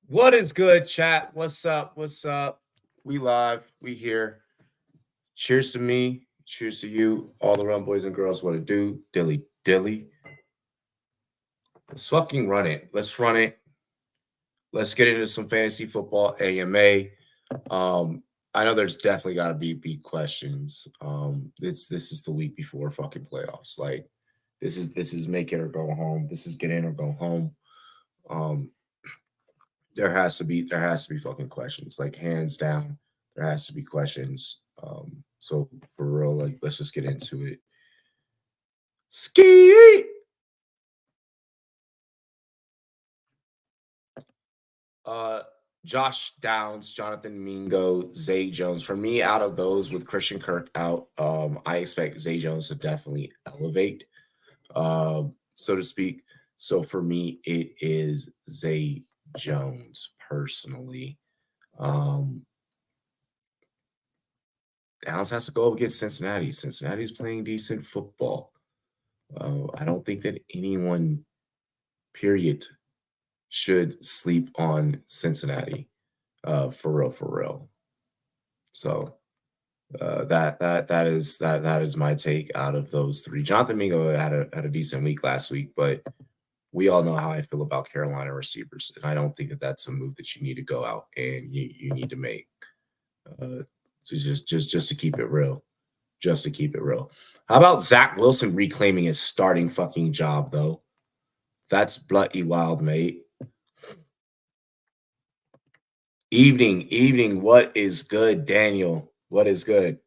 What is good, chat? What's up? What's up? We live. We here. Cheers to me. Cheers to you, all the run boys and girls. What to do? Dilly dilly. Let's fucking run it. Let's run it. Let's get into some fantasy football AMA. I know there's definitely got to be big questions. This is the week before fucking playoffs. Like this is make it or go home. This is get in or go home. Um, there has to be fucking questions, like hands down. There has to be questions. So for real, like let's just get into it. Ski. Uh, Josh Downs, Jonathan Mingo, Zay Jones. For me, out of those with Christian Kirk out, I expect Zay Jones to definitely elevate, so to speak. So for me, it is Zay Jones personally. Um, Dallas has to go up against Cincinnati. Cincinnati's playing decent football. I don't think that anyone, period, should sleep on Cincinnati. For real, for real. So that is my take out of those three. Jonathan Mingo had a decent week last week, but we all know how I feel about Carolina receivers, and I don't think that that's a move that you need to go out and you need to make. Just to keep it real. Just to keep it real. How about Zach Wilson reclaiming his starting fucking job, though? That's bloody wild, mate. Evening. What is good, Daniel? What is good?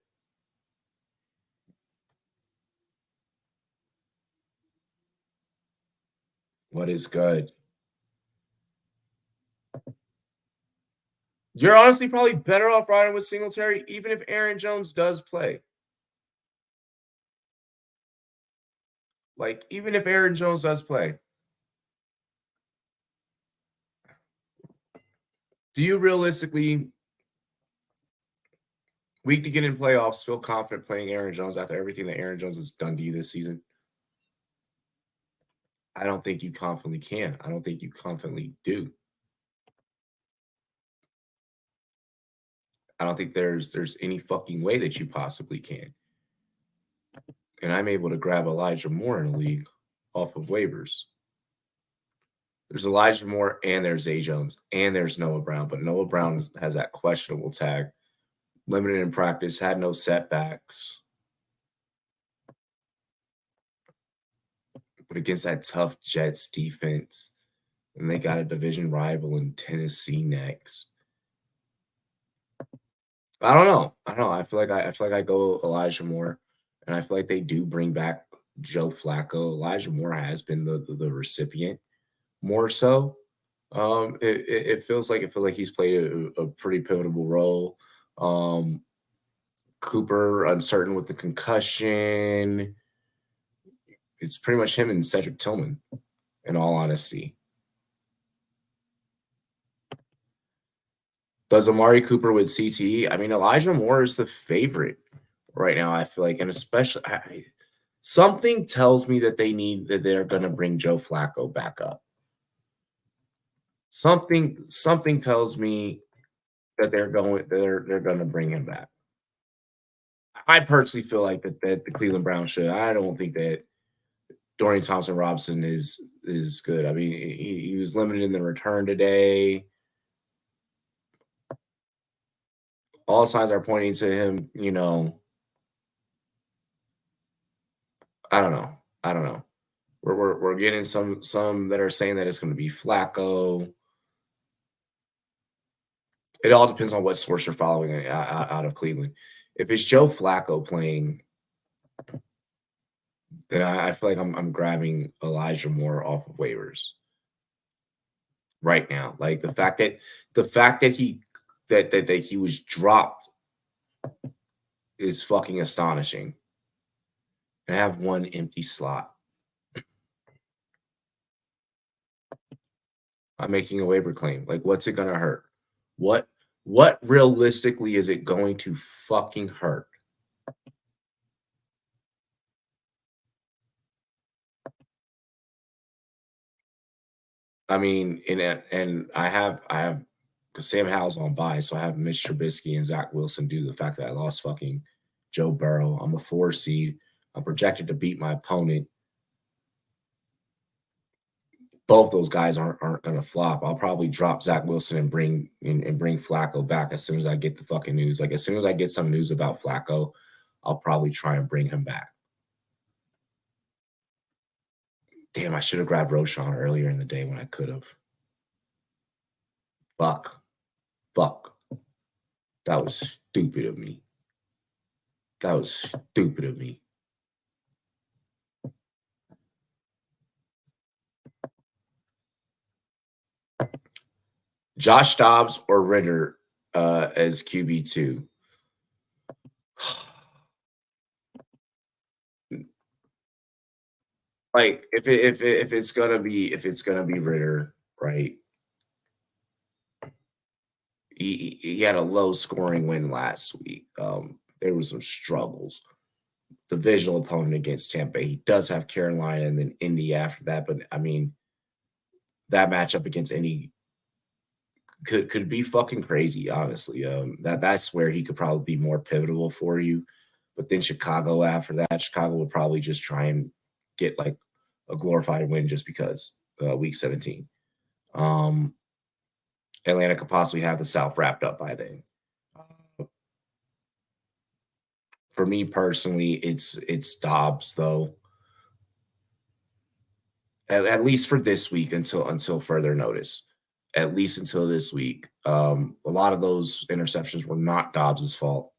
What is good? You're honestly probably better off riding with Singletary, even if Aaron Jones does play. Like, even if Aaron Jones does play. Do you realistically, week to get in playoffs, feel confident playing Aaron Jones after everything that Aaron Jones has done to you this season? I don't think you confidently can. I don't think you confidently do. I don't think there's any fucking way that you possibly can. And I'm able to grab Elijah Moore in a league off of waivers. There's Elijah Moore and there's Zay Jones and there's Noah Brown, but Noah Brown has that questionable tag. Limited in practice, had no setbacks. But against that tough Jets defense, and they got a division rival in Tennessee next. I don't know. I feel like I go Elijah Moore, and I feel like they do bring back Joe Flacco. Elijah Moore has been the recipient more so. It feels like he's played a pretty pivotal role. Cooper uncertain with the concussion. It's pretty much him and Cedric Tillman, in all honesty. Does Amari Cooper with CTE? I mean, Elijah Moore is the favorite right now, I feel like, and especially something tells me that they're going to bring Joe Flacco back up. Something tells me that they're going to bring him back. I personally feel like that the Cleveland Browns should. I don't think that Dorian Thompson-Robinson is good. I mean, he was limited in the return today. All signs are pointing to him, I don't know. We're getting some that are saying that it's going to be Flacco. It all depends on what source you're following out of Cleveland. If it's Joe Flacco playing, then I feel like I'm grabbing Elijah Moore off of waivers right now. Like the fact that he was dropped is fucking astonishing. And I have one empty slot. I'm making a waiver claim. Like, what's it gonna hurt? What realistically is it going to fucking hurt? I mean, and I have because Sam Howell's on bye, so I have Mitch Trubisky and Zach Wilson due to the fact that I lost fucking Joe Burrow. I'm a 4 seed. I'm projected to beat my opponent. Both those guys aren't gonna flop. I'll probably drop Zach Wilson and bring Flacco back as soon as I get the fucking news. Like as soon as I get some news about Flacco, I'll probably try and bring him back. Damn, I should have grabbed Roshan earlier in the day when I could have. Fuck. Fuck. That was stupid of me. That was stupid of me. Josh Dobbs or Ritter as QB2. Like if it's gonna be Ritter, right? He had a low scoring win last week. There was some struggles. Divisional opponent against Tampa. He does have Carolina and then Indy after that, but I mean that matchup against Indy could be fucking crazy, honestly. That's where he could probably be more pivotal for you. But then Chicago after that, Chicago would probably just try and get like a glorified win just because week 17. Atlanta could possibly have the South wrapped up by then. For me personally, it's Dobbs though. At least for this week until further notice. At least until this week. A lot of those interceptions were not Dobbs's fault.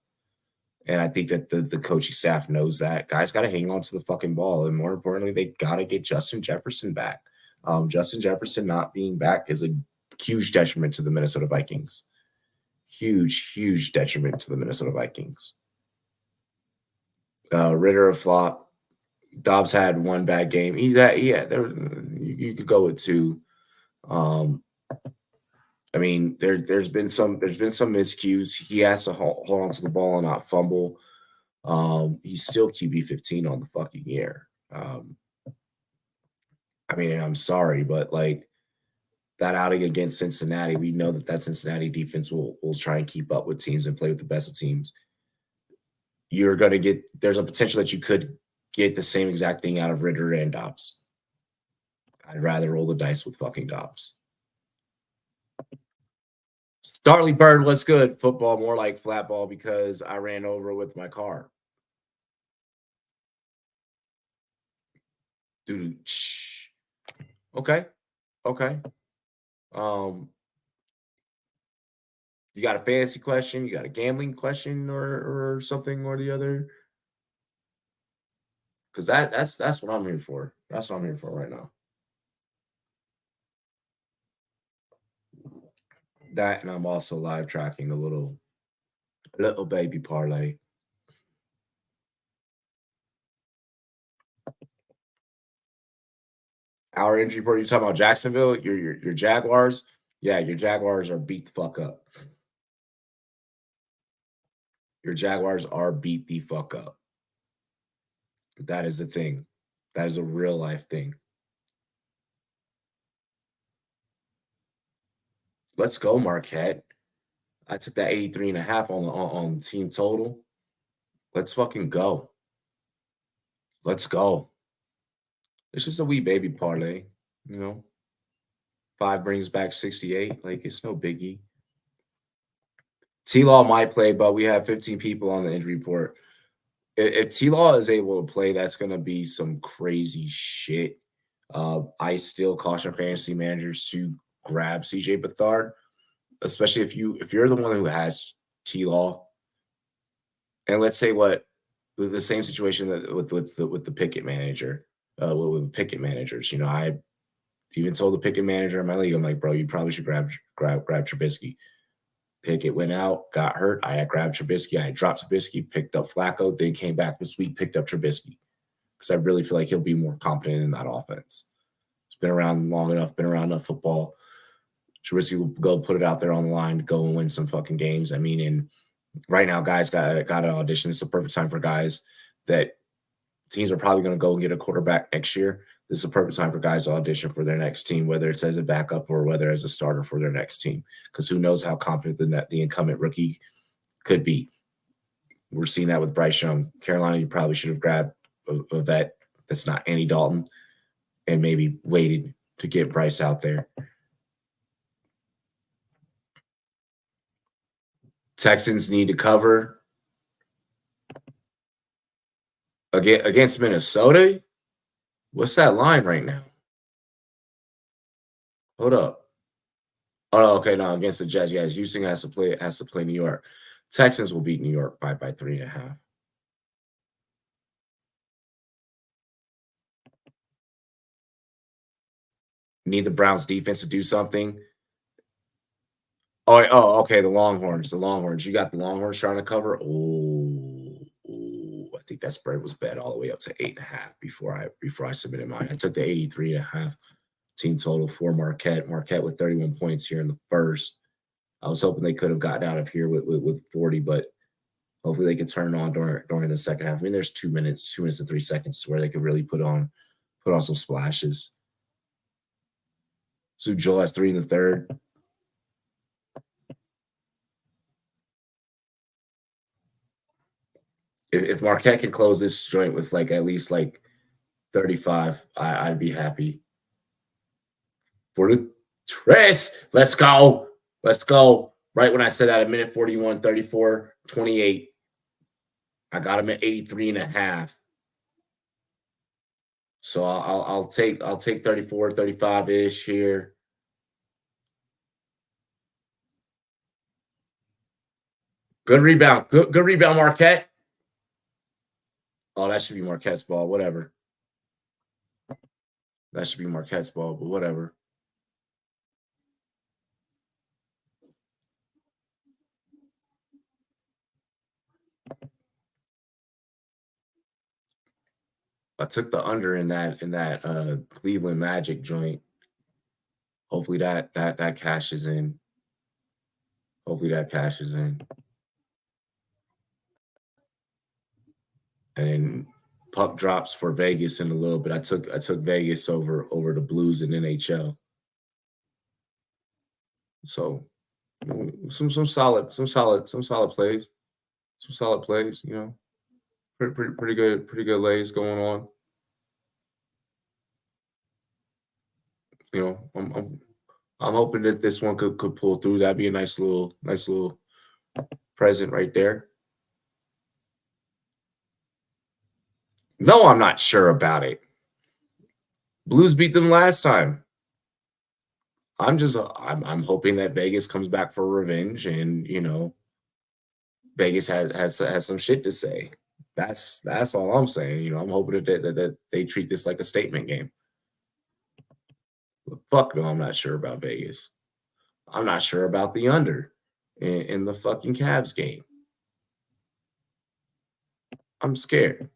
And I think that the coaching staff knows that. Guys got to hang on to the fucking ball. And more importantly, they got to get Justin Jefferson back. Justin Jefferson not being back is a huge detriment to the Minnesota Vikings. Huge, huge detriment to the Minnesota Vikings. Ritter a flop. Dobbs had one bad game. You could go with two. I mean, there's been some miscues. He has to hold on to the ball and not fumble. He's still QB 15 on the fucking year. I mean, I'm sorry, but like that outing against Cincinnati, we know that Cincinnati defense will try and keep up with teams and play with the best of teams. You're going to get – there's a potential that you could get the same exact thing out of Ritter and Dobbs. I'd rather roll the dice with fucking Dobbs. Starly Bird, what's good? Football, more like flat ball because I ran over with my car. Dude, shh. Okay. You got a fantasy question? You got a gambling question or something or the other? Because that's what I'm here for. That's what I'm here for right now. That, and I'm also live tracking a little baby parlay. Our injury report. You talking about Jacksonville? Your Jaguars? Yeah, your Jaguars are beat the fuck up. Your Jaguars are beat the fuck up. That is the thing. That is a real life thing. Let's go, Marquette. I took that 83.5 on team total. Let's fucking go. Let's go. It's just a wee baby parlay, you know. 5 brings back 68. Like, it's no biggie. T-Law might play, but we have 15 people on the injury report. If T-Law is able to play, that's going to be some crazy shit. I still caution fantasy managers to grab CJ Beathard, especially if you're the one who has T-Law. And let's say the same situation with the Pickett manager, with Pickett managers. You know, I even told the Pickett manager in my league, I'm like, bro, you probably should grab Trubisky. Pickett went out, got hurt. I had grabbed Trubisky. I had dropped Trubisky, picked up Flacco, then came back this week, picked up Trubisky because I really feel like he'll be more competent in that offense. He's been around long enough, been around enough football. Trubisky will go put it out there on the line to go and win some fucking games. I mean, and right now, guys got an audition. It's the perfect time for guys that teams are probably going to go and get a quarterback next year. this is a perfect time for guys to audition for their next team, whether it's as a backup or whether as a starter for their next team. Because who knows how competent the incumbent rookie could be. We're seeing that with Bryce Young. Carolina, you probably should have grabbed a vet that's not Andy Dalton and maybe waited to get Bryce out there. Texans need to cover against Minnesota. What's that line right now? Hold up. Oh, okay, no, against the Jets. Yeah, Houston has to play New York. Texans will beat New York by 3.5. Need the Browns defense to do something. Oh, okay. The Longhorns. You got the Longhorns trying to cover. Oh, I think that spread was bet all the way up to 8.5 before I submitted mine. I took the 83.5 team total for Marquette. Marquette with 31 points here in the first. I was hoping they could have gotten out of here with 40, but hopefully they could turn it on during the second half. I mean, there's 2 minutes and 3 seconds to where they could really put on some splashes. So Joel has 3 in the third. If Marquette can close this joint with at least 35, I'd be happy. For the Tres, let's go. Right when I said that, a minute 41, 34, 28. I got him at 83.5. So I'll take 34, 35-ish here. Good rebound. Good rebound, Marquette. Oh, that should be Marquette's ball. Whatever. That should be Marquette's ball, but whatever. I took the under in that Cleveland Magic joint. Hopefully that cashes in. And then puck drops for Vegas in a little bit. I took Vegas over the Blues in NHL. So some solid plays. Some solid plays, you know. Pretty good lays going on. You know, I'm hoping that this one could pull through. That'd be a nice little present right there. No, I'm not sure about it. Blues beat them last time. I'm hoping that Vegas comes back for revenge, and you know, Vegas has some shit to say. That's all I'm saying. You know, I'm hoping that they treat this like a statement game. But fuck no, I'm not sure about Vegas. I'm not sure about the under in the fucking Cavs game. I'm scared.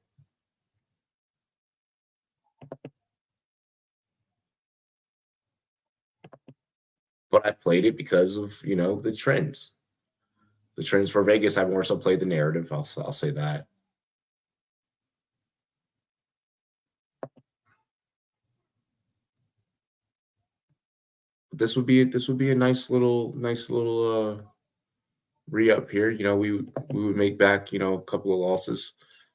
But I played it because of, you know, the trends. The trends for Vegas, I've more so played the narrative. I'll say that. But this would be a nice little re-up here. You know, we would make back, you know, a couple of losses.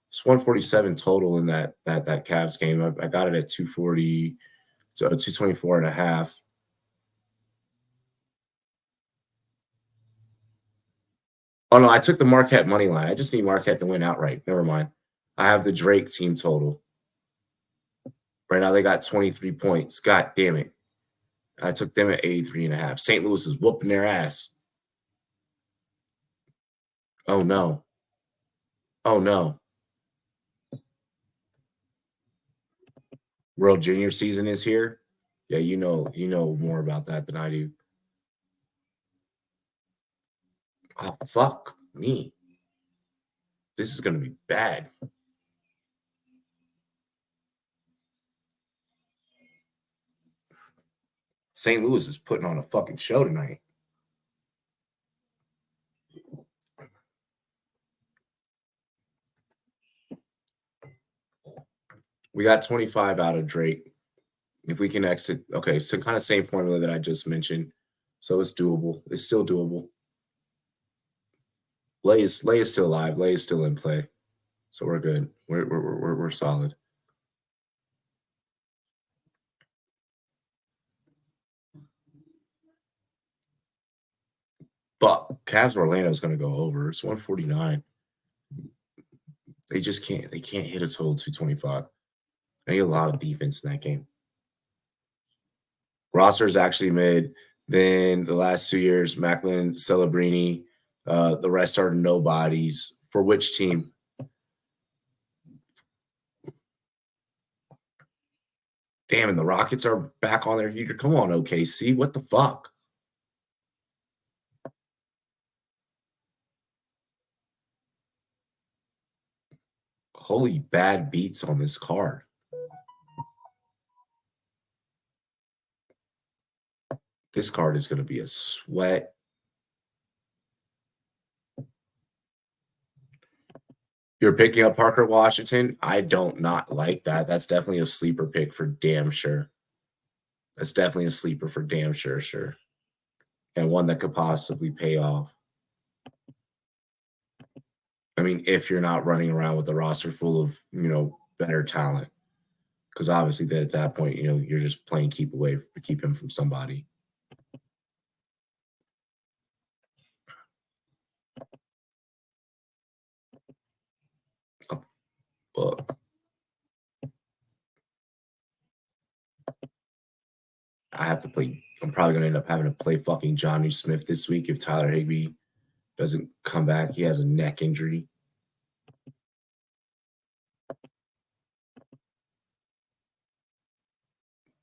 It's 147 total in that Cavs game. I got it at 240, so 224.5. Oh no, I took the Marquette money line. I just need Marquette to win outright. Never mind. I have the Drake team total. Right now they got 23 points. God damn it. I took them at 83.5. St. Louis is whooping their ass. Oh no. Oh no. World Junior season is here. Yeah, you know more about that than I do. Oh, fuck me. This is gonna be bad. St. Louis is putting on a fucking show tonight. We got 25 out of Drake. If we can exit, okay, so kind of same formula that I just mentioned. So it's doable. It's still doable. Lay is still alive. Lay is still in play. So we're good. We're solid. But Cavs Orlando is going to go over. It's 149. They just can't. They can't hit a total 225. I need a lot of defense in that game. Roster is actually mid. Then the last 2 years, Macklin, Celebrini, the rest are nobodies. For which team? Damn, and the Rockets are back on their heater. Come on, OKC. What the fuck? Holy bad beats on this card. This card is going to be a sweat. You're picking up Parker Washington. I don't not like that. That's definitely a sleeper pick for damn sure. That's definitely a sleeper for damn sure, sure. And one that could possibly pay off. I mean, if you're not running around with a roster full of, better talent. Because obviously then at that point, you're just playing keep away to keep him from somebody. But I have to play. I'm probably going to end up having to play fucking Johnny Smith this week if Tyler Higbee doesn't come back. He has a neck injury.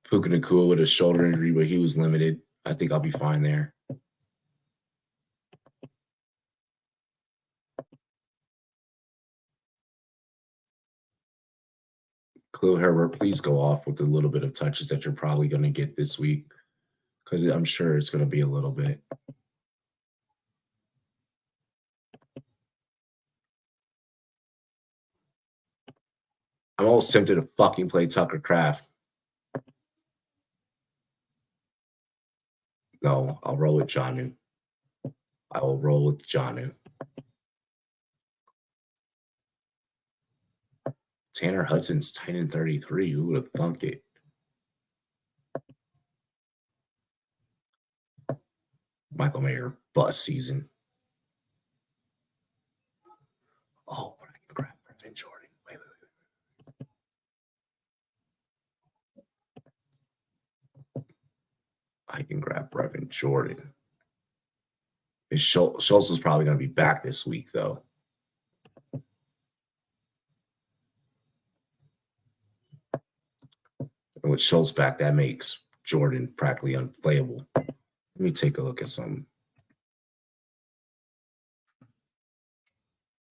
Puka Nacua with a shoulder injury, but he was limited. I think I'll be fine there. Khalil Herbert, please go off with a little bit of touches that you're probably going to get this week, because I'm sure it's going to be a little bit. I'm almost tempted to fucking play Tucker Kraft. No, I'll roll with Jonnu. I will roll with Jonnu. Tanner Hudson's tight end 33. Who would have thunk it? Michael Mayer, bust season. Oh, but I can grab Brevin Jordan. Wait. I can grab Brevin Jordan. Schultz is probably going to be back this week, though. And with Schultz back, that makes Jordan practically unplayable. Let me take a look at some.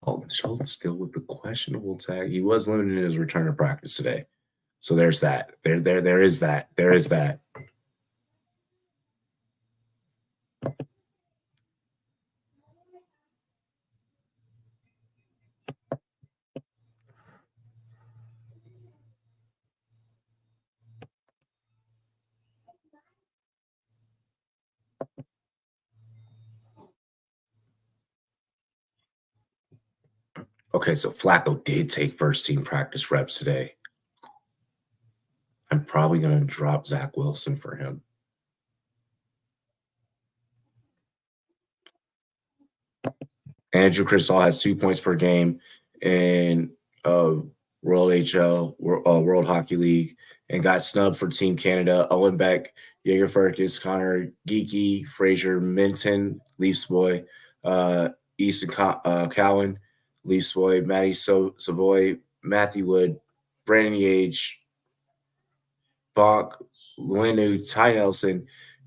Oh, Schultz still with the questionable tag. He was limited in his return to practice today. So there's that. There is that. There is that. Okay, so Flacco did take first team practice reps today. I'm probably going to drop Zach Wilson for him. Andrew Crystal has 2 points per game in World HL, World Hockey League, and got snubbed for Team Canada. Owen Beck, Jaeger Fergus, Connor Geeky, Fraser Minton, Leafs boy, Easton Cowan, Leafs boy, Matty Savoy, Matthew Wood, Brandon Yage, Bonk, Linu, Ty Nelson,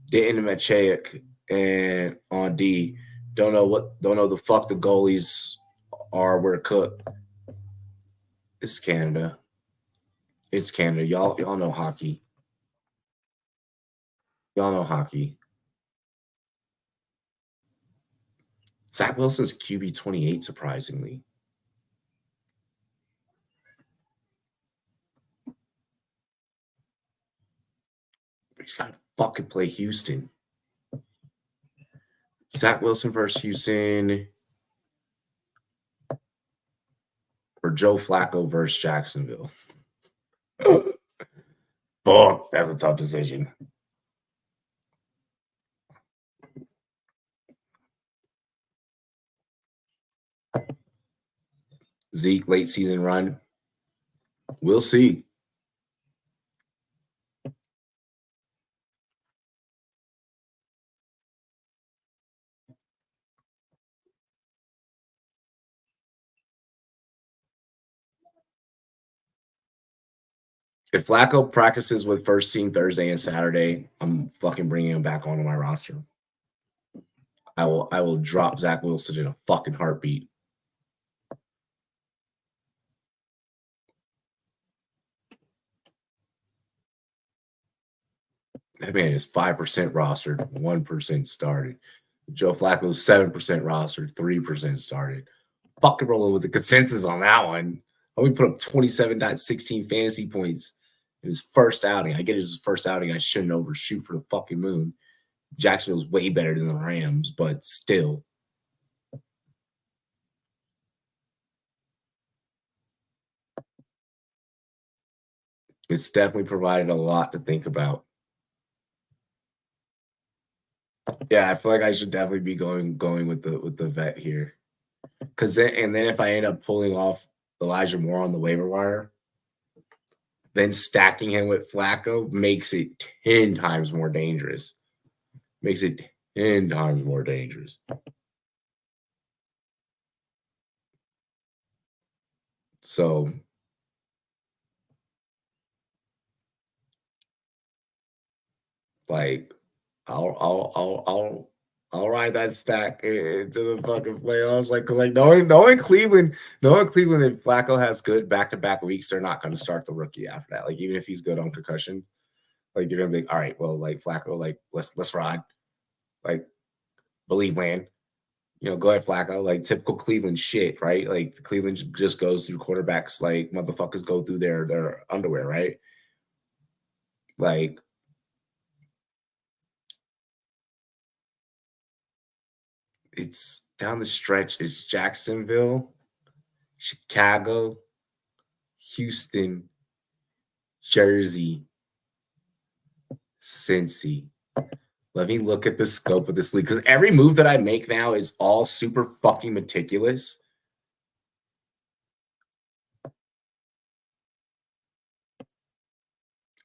Dayton Macheik, and on D. Don't know the fuck the goalies are. We're cooked. It's Canada. It's Canada. Y'all know hockey. Y'all know hockey. Zach Wilson's QB 28, surprisingly. He's got to fucking play Houston. Zach Wilson versus Houston. Or Joe Flacco versus Jacksonville. Fuck, that's a tough decision. Zeke, late season run. We'll see. If Flacco practices with first team Thursday and Saturday, I'm fucking bringing him back onto my roster. I will drop Zach Wilson in a fucking heartbeat. That man is 5% rostered, 1% started. Joe Flacco is 7% rostered, 3% started. Fucking rolling with the consensus on that one. We put up 27.16 fantasy points in his first outing. I get it as his first outing. I shouldn't overshoot for the fucking moon. Jacksonville's way better than the Rams, but still. It's definitely provided a lot to think about. Yeah, I feel like I should definitely be going with the vet here. Because then if I end up pulling off Elijah Moore on the waiver wire, then stacking him with Flacco makes it 10 times more dangerous. Makes it 10 times more dangerous. So like I'll ride that stack into the fucking playoffs. Like, cause like knowing Cleveland, if Flacco has good back-to-back weeks, they're not going to start the rookie after that. Like, even if he's good on concussion, like you're gonna be like, all right, well, like Flacco, like let's ride. Like, believe man. Go ahead, Flacco. Like typical Cleveland shit, right? Like Cleveland just goes through quarterbacks like motherfuckers go through their underwear, right? Like it's down the stretch. It's Jacksonville, Chicago, Houston, Jersey, Cincy. Let me look at the scope of this league because every move that I make now is all super fucking meticulous.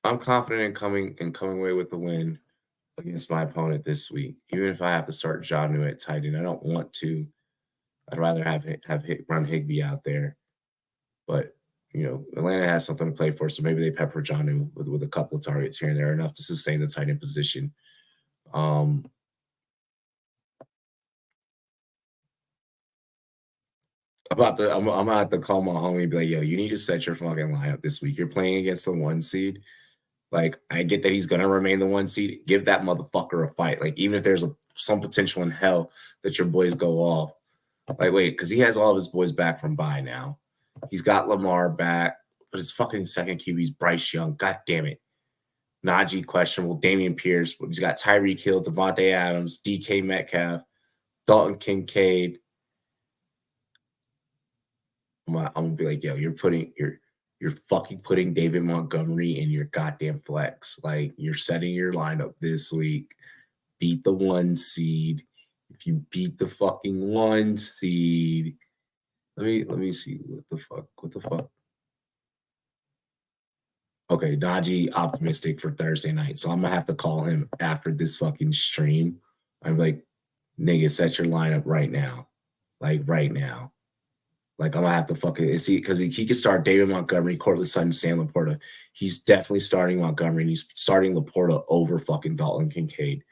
I'm confident in coming away with the win against my opponent this week, even if I have to start Jonnu at tight end. I don't want to. I'd rather have run Higbee out there, but Atlanta has something to play for, so maybe they pepper Jonnu with a couple of targets here and there, enough to sustain the tight end position. I'm gonna have to call my homie and be like, yo, you need to set your fucking lineup this week. You're playing against the 1 seed. Like, I get that he's gonna remain the 1 seed. Give that motherfucker a fight. Like, even if there's some potential in hell that your boys go off. Like, wait, because he has all of his boys back from bye now. He's got Lamar back, but his fucking second QB is Bryce Young. God damn it. Najee questionable. Damian Pierce. He's got Tyreek Hill, Devontae Adams, DK Metcalf, Dalton Kincaid. I'm gonna be like, yo, you're fucking putting David Montgomery in your goddamn flex. Like, you're setting your lineup this week. Beat the 1 seed. If you beat the fucking 1 seed, let me see what the fuck. Okay, Najee optimistic for Thursday night, so I'm gonna have to call him after this fucking stream. I'm like, nigga, set your lineup right now, like right now. Like, I'm gonna have to fucking see because he can start David Montgomery, Cortland Sutton, Sam Laporta. He's definitely starting Montgomery, and he's starting Laporta over fucking Dalton Kincaid.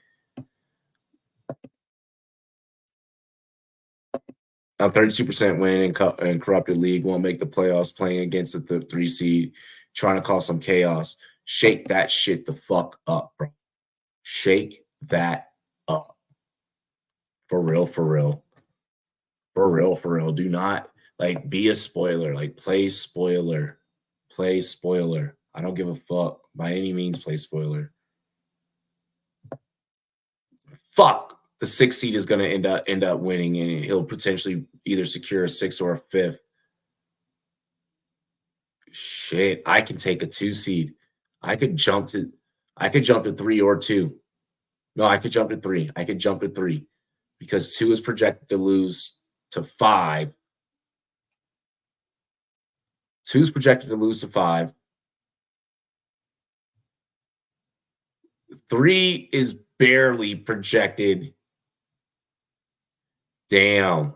I'm 32% win in corrupted league. Won't make the playoffs. Playing against the 3 seed, trying to cause some chaos. Shake that shit the fuck up, bro. Shake that up. For real, for real. For real, for real. Do not be a spoiler. Like, play spoiler. Play spoiler. I don't give a fuck. By any means, play spoiler. fuck, the 6th seed is going to end up winning, and he'll potentially either secure a 6th or a 5th. Shit, I can take a 2 seed. I could jump to 3 or 2. No, I could jump to 3. I could jump to 3 because 2 is projected to lose to 5. 2 is projected to lose to 5. 3 is barely projected. Damn.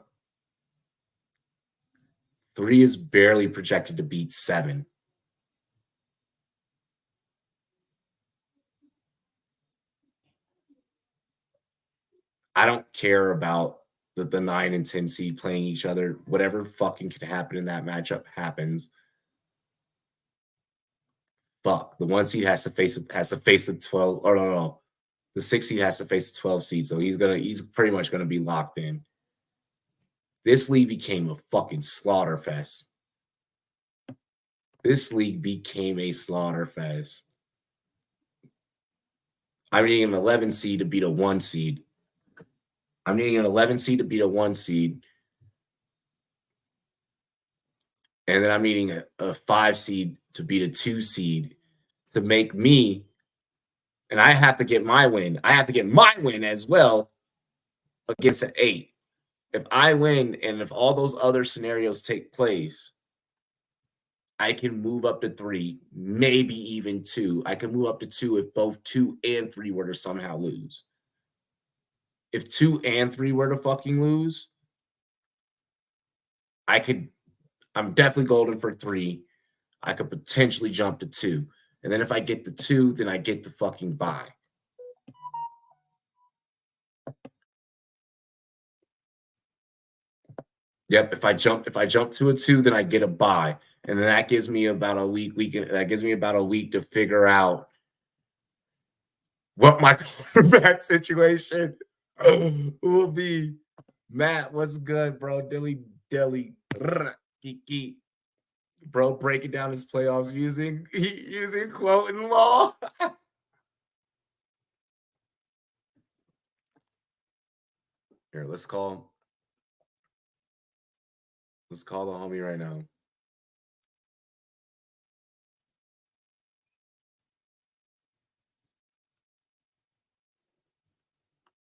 3 is barely projected to beat 7. I don't care about the 9 and 10 seed playing each other. Whatever fucking can happen in that matchup happens. Fuck. The 1 seed has to face the 12. Or no. The 6 seed has to face the 12 seed. So he's pretty much gonna be locked in. This league became a fucking slaughter fest. This league became a slaughter fest. I'm needing an 11 seed to beat a 1 seed. I'm needing an 11 seed to beat a 1 seed. And then I'm needing a 5 seed to beat a 2 seed to make me, and I have to get my win. I have to get my win as well against an 8. If I win and if all those other scenarios take place, I can move up to 3, maybe even 2. I can move up to 2 if both 2 and 3 were to somehow lose. If 2 and 3 were to fucking lose, I'm definitely golden for 3. I could potentially jump to 2. And then if I get the 2, then I get the fucking bye. Yep, if I jump to a 2, then I get a bye. And then that gives me about a week. That gives me about a week to figure out what my quarterback situation will be. Matt, what's good, bro? Dilly, Kiki. Bro, breaking down his playoffs using quote and law. Here, let's call the homie right now.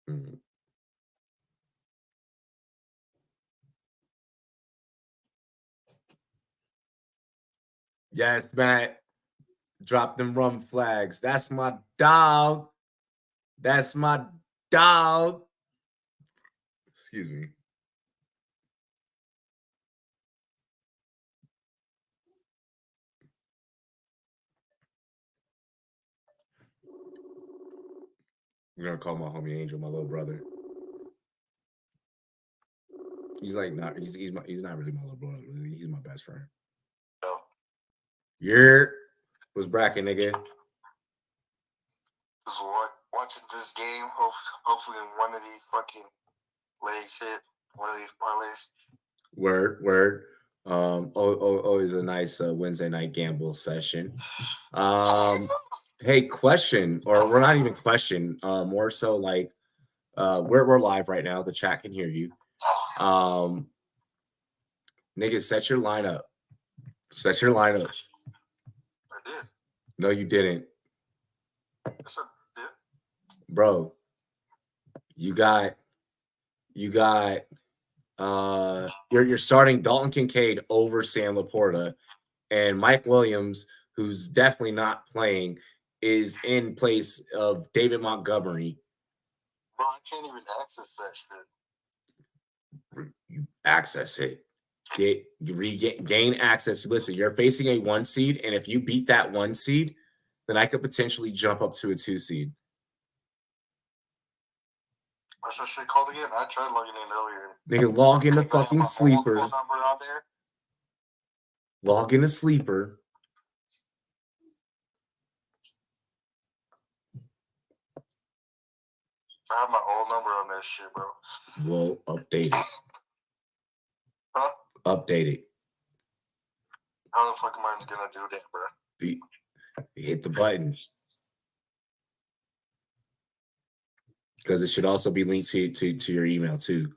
Mm. Yes, Matt. Drop them rum flags. That's my dog. That's my dog. Excuse me. I'm gonna call my homie Angel, my little brother. He's like not. He's not really my little brother. He's my best friend. Oh. Yeah. Was bracking, nigga. Just watching this game. Hopefully, one of these fucking legs hit. One of these parlays. Word. Always a nice Wednesday night gamble session. Hey, question, or we're not even question. More so like, we're live right now. The chat can hear you. Nigga, set your lineup. Set your lineup. I did. No, you didn't. Yes, I did. Bro, you got you're starting Dalton Kincaid over Sam Laporta, and Mike Williams, who's definitely not playing, is in place of David Montgomery. Bro, I can't even access that shit. You access it. Gain access. Listen, you're facing a 1 seed, and if you beat that 1 seed, then I could potentially jump up to a 2 seed. What's that shit called again? I tried logging in earlier. Nigga, log into fucking Sleeper. Number on there. Log into Sleeper. I have my old number on that shit, bro. Well, update it. Huh? Update it. How the fuck am I gonna do that, bro? Hit the button. because it should also be linked to your email too.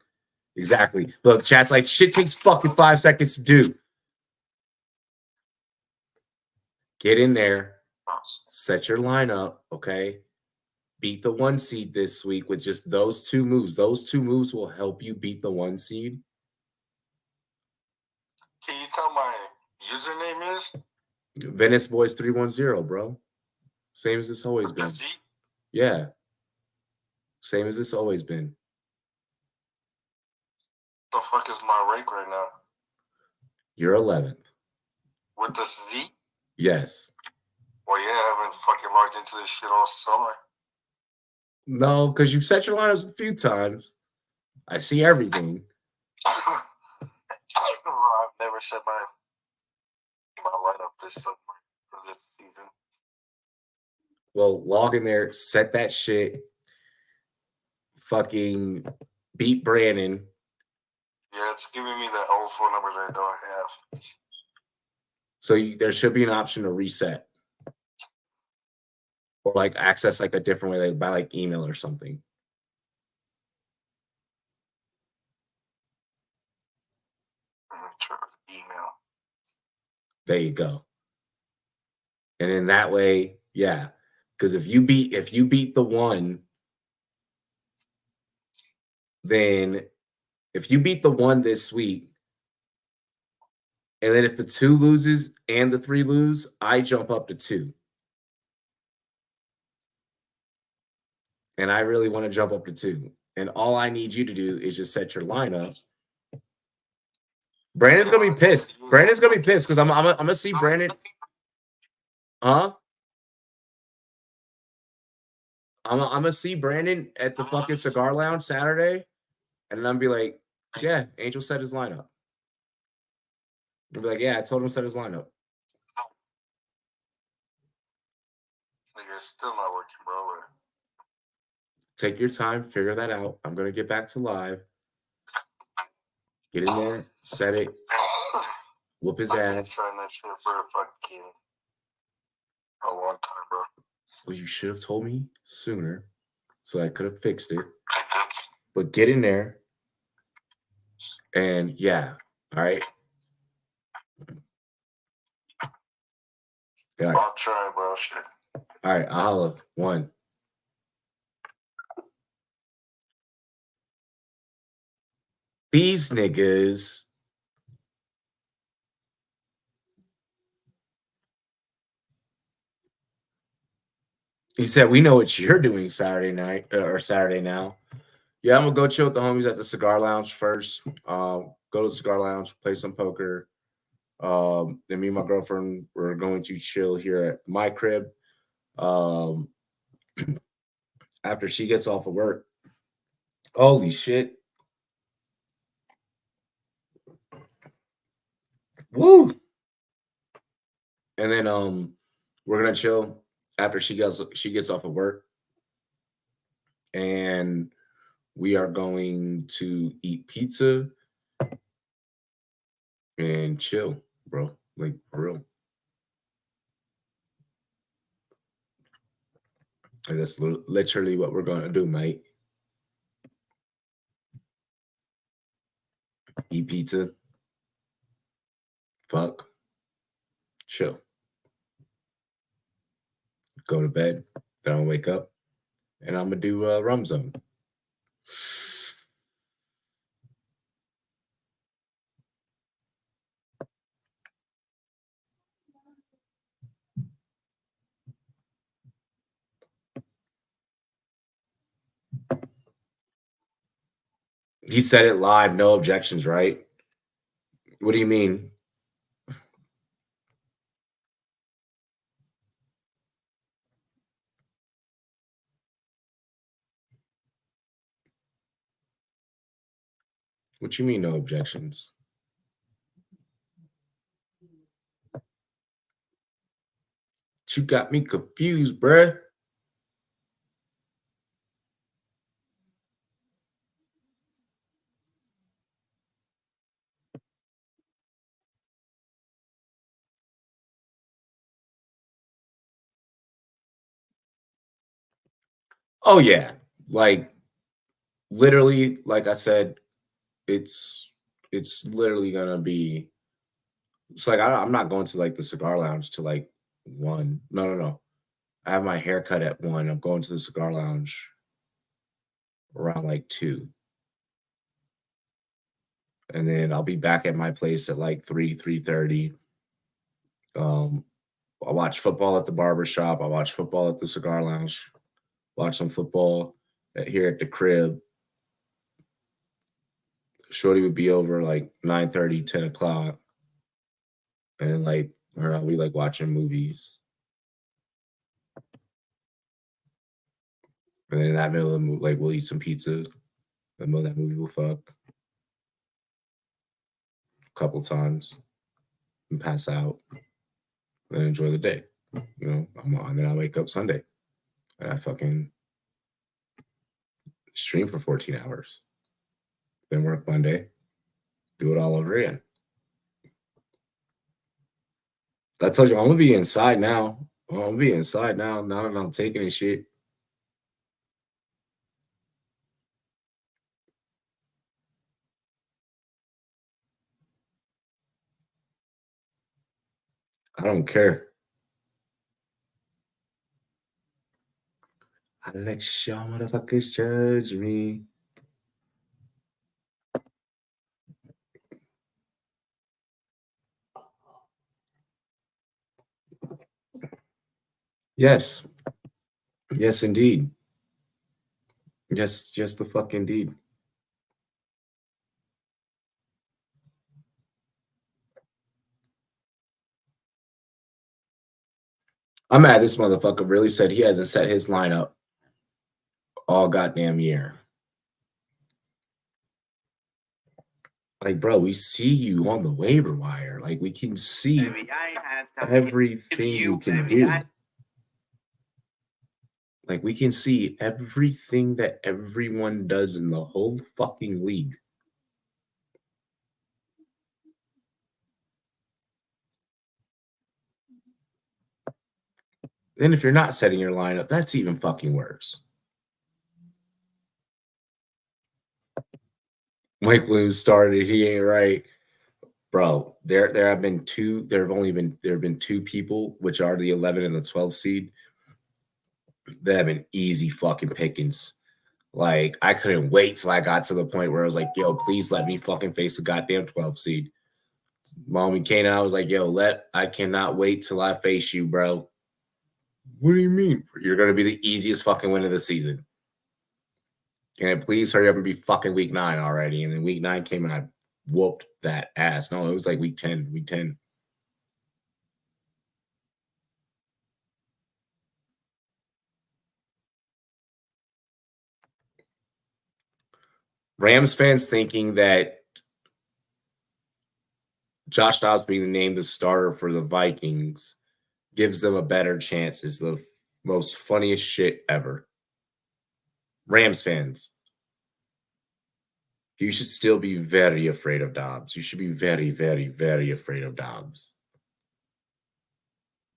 Exactly. Look, chat's like shit takes fucking 5 seconds to do. Get in there, set your lineup, okay? Beat the 1 seed this week with just those 2 moves. Those 2 moves will help you beat the 1 seed. Can you tell my username is? Venice Boys 310, bro. Same as it's always been. Yeah. Same as it's always been. The fuck is my rank right now? You're 11th. With the Z? Yes. Well, yeah, I haven't fucking logged into this shit all summer. No, because you've set your lineups a few times. I see everything. I've never set my lineup this summer for this season. Well, log in there, set that shit. Fucking beat Brandon. Yeah, it's giving me that old phone number that I don't have. So there should be an option to reset. Or like access like a different way, like by like email or something. Email. There you go. And in that way, yeah. Because if you beat the 1, then if you beat the 1 this week, and then if the 2 loses and the 3 lose, I jump up to 2. And I really want to jump up to 2. And all I need you to do is just set your lineup. Brandon's gonna be pissed. Brandon's gonna be pissed because I'm gonna see Brandon. Huh? I'm gonna see Brandon at the fucking cigar lounge Saturday, and then I'm be like, yeah, Angel set his lineup. I'll be like, yeah, I told him to set his lineup. It's still not working, bro. Take your time, figure that out. I'm gonna get back to live. Get in there, set it, whoop his ass. I've been trying that shit for a fucking a long time, bro. Well, you should have told me sooner, so I could have fixed it. But get in there, and yeah, all right. All right. I'll try, bro. Shit. All right, I'll 1. These niggas. He said, we know what you're doing Saturday night or Saturday now. Yeah, I'm gonna go chill with the homies at the cigar lounge first. Go to the cigar lounge, play some poker. Then me and my girlfriend we're going to chill here at my crib. After she gets off of work. Holy shit. Woo. And then we're gonna chill after she gets off of work. And we are going to eat pizza and chill, bro. Like for real. And that's literally what we're gonna do, mate. Eat pizza. Fuck. Chill. Go to bed. Then I'll wake up. And I'm gonna do Rum Zone. He said it live, no objections, right? What do you mean? What you mean, no objections? You got me confused, bruh. Oh, yeah. Like, literally, like I said, it's literally gonna be. It's like I'm not going to like the cigar lounge to like 1. No, no, no. I have my haircut at 1. I'm going to the cigar lounge around like 2. And then I'll be back at my place at like 3:30. Um, I watch football at the barber shop. I watch football at the cigar lounge. Watch some football here at the crib. Shorty would be over like 9:30, 10 o'clock. And then like her, I'll be like watching movies. And then in that middle of the movie, like we'll eat some pizza. In the middle of that movie, we'll fuck a couple times and pass out. Then enjoy the day. You know, I'm on. Then I wake up Sunday and I fucking stream for 14 hours. Then work Monday, do it all over again. I told you I'm gonna be inside now. I'm gonna be inside now. Now that I'm taking this shit. I don't care. I let y'all motherfuckers judge me. Yes. Yes, indeed. Yes, yes, the fuck indeed. I'm mad this motherfucker really said he hasn't set his lineup all goddamn year. Like, bro, we see you on the waiver wire. Like, we can see everything you can do. Like, we can see everything that everyone does in the whole fucking league. Then if you're not setting your lineup, that's even fucking worse. Mike Williams started. He ain't right, bro. There have been 2. There have been 2 people, which are the 11 and the 12 seed, that have been easy fucking pickings. Like, I couldn't wait till I got to the point where I was like, yo, please let me fucking face a goddamn 12 seed. Mommy Kana, I was like, yo, I cannot wait till I face you, bro. What do you mean? You're going to be the easiest fucking win of the season. And please hurry up and be fucking week 9 already. And then week 9 came and I whooped that ass. No, it was like week 10. Week 10. Rams fans thinking that Josh Dobbs being named the starter for the Vikings gives them a better chance is the most funniest shit ever. Rams fans, you should still be very afraid of Dobbs. You should be very, very, very afraid of Dobbs.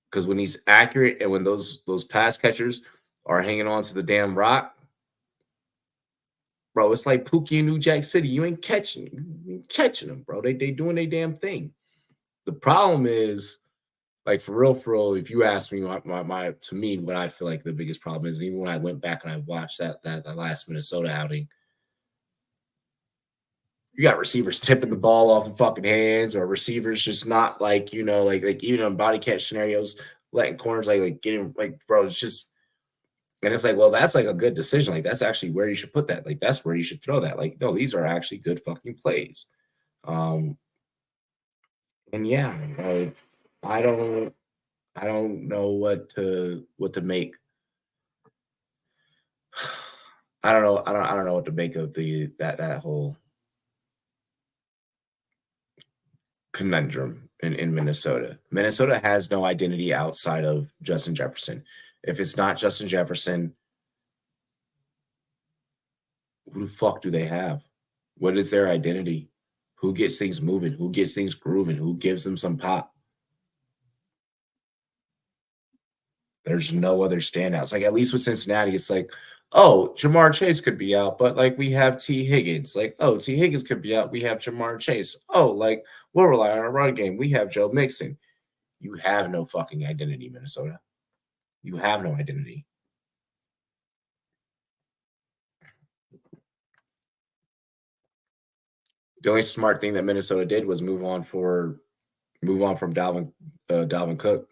Because when he's accurate and when those pass catchers are hanging on to the damn rock, bro, it's like Pookie in New Jack City. You ain't catching them, bro. They doing their damn thing. The problem is, like, for real, if you ask me my to me, what I feel like the biggest problem is, even when I went back and I watched that last Minnesota outing, you got receivers tipping the ball off the fucking hands, or receivers just not like, you know, like even on body catch scenarios, letting corners like getting like, bro, it's just, and it's like, well, that's like a good decision. Like, that's actually where you should put that. Like, that's where you should throw that. Like, no, these are actually good fucking plays. And yeah, I don't know what to make. I don't know. I don't know what to make of that whole conundrum in Minnesota. Minnesota has no identity outside of Justin Jefferson. If it's not Justin Jefferson, who the fuck do they have? What is their identity? Who gets things moving? Who gets things grooving? Who gives them some pop? There's no other standouts. Like, at least with Cincinnati, it's like, oh, Jamar Chase could be out, but like we have T. Higgins. Like, oh, T. Higgins could be out. We have Jamar Chase. Oh, like we'll rely on our run game. We have Joe Mixon. You have no fucking identity, Minnesota. You have no identity. The only smart thing that Minnesota did was move on from Dalvin Cook.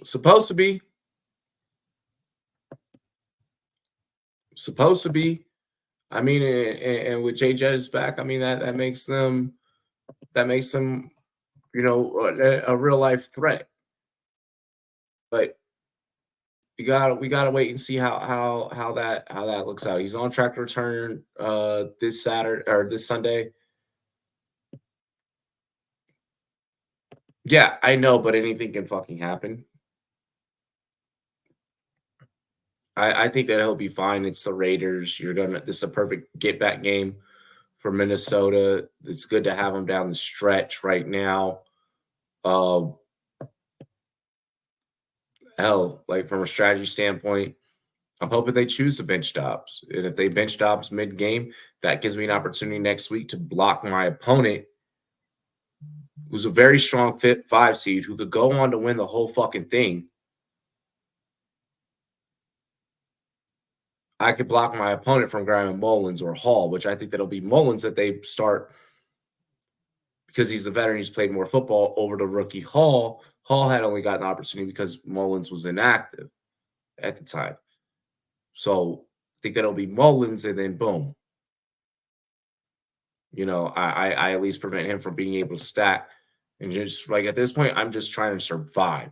Supposed to be. I mean, and with Jay Jettis back, I mean that makes them you know a real life threat. But we gotta wait and see how that looks out. He's on track to return this Saturday or this Sunday. Yeah, I know, but anything can fucking happen. I think that he'll be fine. It's the Raiders. This is a perfect get back game for Minnesota. It's good to have him down the stretch right now. Hell, like from a strategy standpoint, I'm hoping they choose to bench Dobbs. And if they bench Dobbs mid game, that gives me an opportunity next week to block my opponent, who's a very strong fit 5 seed, who could go on to win the whole fucking thing. I could block my opponent from grabbing Mullins or Hall, which I think that'll be Mullins that they start because he's the veteran. He's played more football over to rookie Hall. Hall had only got an opportunity because Mullins was inactive at the time. So I think that'll be Mullins, and then boom. You know, I at least prevent him from being able to stack. And just like at this point, I'm just trying to survive.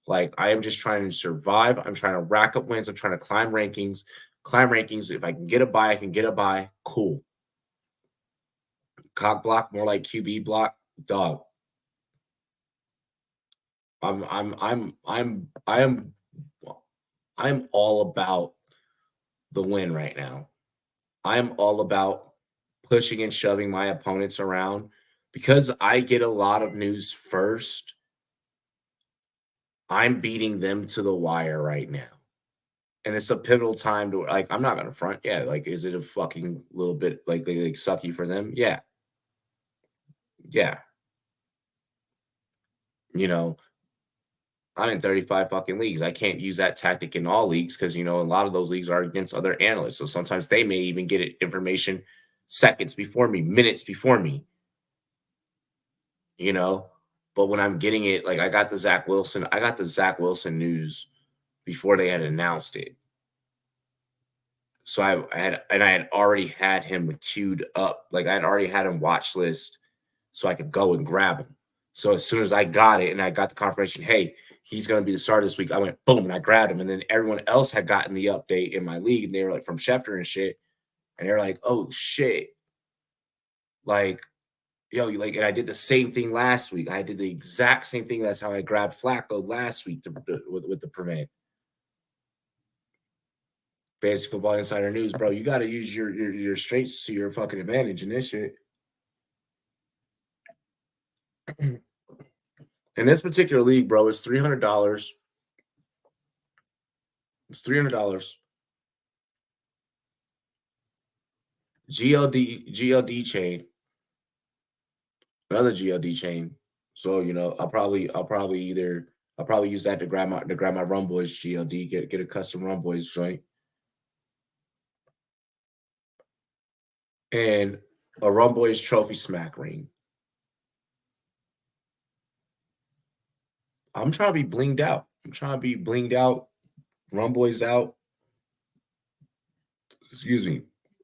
Like I am just trying to survive. I'm trying to rack up wins. I'm trying to climb rankings. If I can get a buy, I can get a buy. Cool. Cock block, more like QB block, dog. I'm all about the win right now. I'm all about pushing and shoving my opponents around because I get a lot of news first. I'm beating them to the wire right now. And it's a pivotal time to like, I'm not gonna front. Yeah, like, is it a fucking little bit like sucky for them? Yeah. Yeah. You know, I'm in 35 fucking leagues. I can't use that tactic in all leagues because you know a lot of those leagues are against other analysts. So sometimes they may even get it information seconds before me, minutes before me. You know, but when I'm getting it, like I got the Zach Wilson news before they had announced it. So I had already had him queued up. Like I had already had him watch list so I could go and grab him. So as soon as I got it and I got the confirmation, hey, he's going to be the starter this week, I went boom and I grabbed him. And then everyone else had gotten the update in my league and they were like from Schefter and shit. And they're like, oh shit. Like, yo, like, and I did the same thing last week. I did the exact same thing. That's how I grabbed Flacco last week with the prevent. Fantasy Football Insider News, bro. You got to use your strengths to your fucking advantage in this shit. In this particular league, bro, it's $300. It's $300. GLD chain, another GLD chain. So you know, I'll probably use that to grab my Rumboyz GLD, get a custom Rumboyz joint, and a Rumboyz trophy smack ring. I'm trying to be blinged out. Rumboyz out. Excuse me.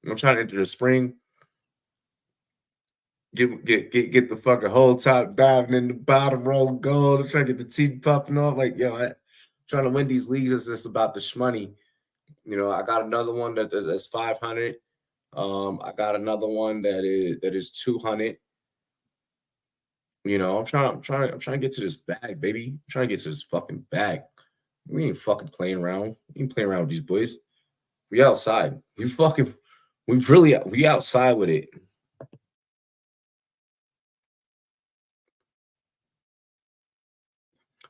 I'm trying to enter the spring. Get the fucking whole top diving in the bottom roll gold. I'm trying to get the teeth puffing off. Like, yo, I'm trying to win these leagues. It's just about the shmoney. You know, I got another one that's 500. I got another one that is 200. You know, I'm trying to get to this bag, baby. I'm trying to get to this fucking bag. We ain't fucking playing around. We ain't playing around with these boys. We outside. We outside with it.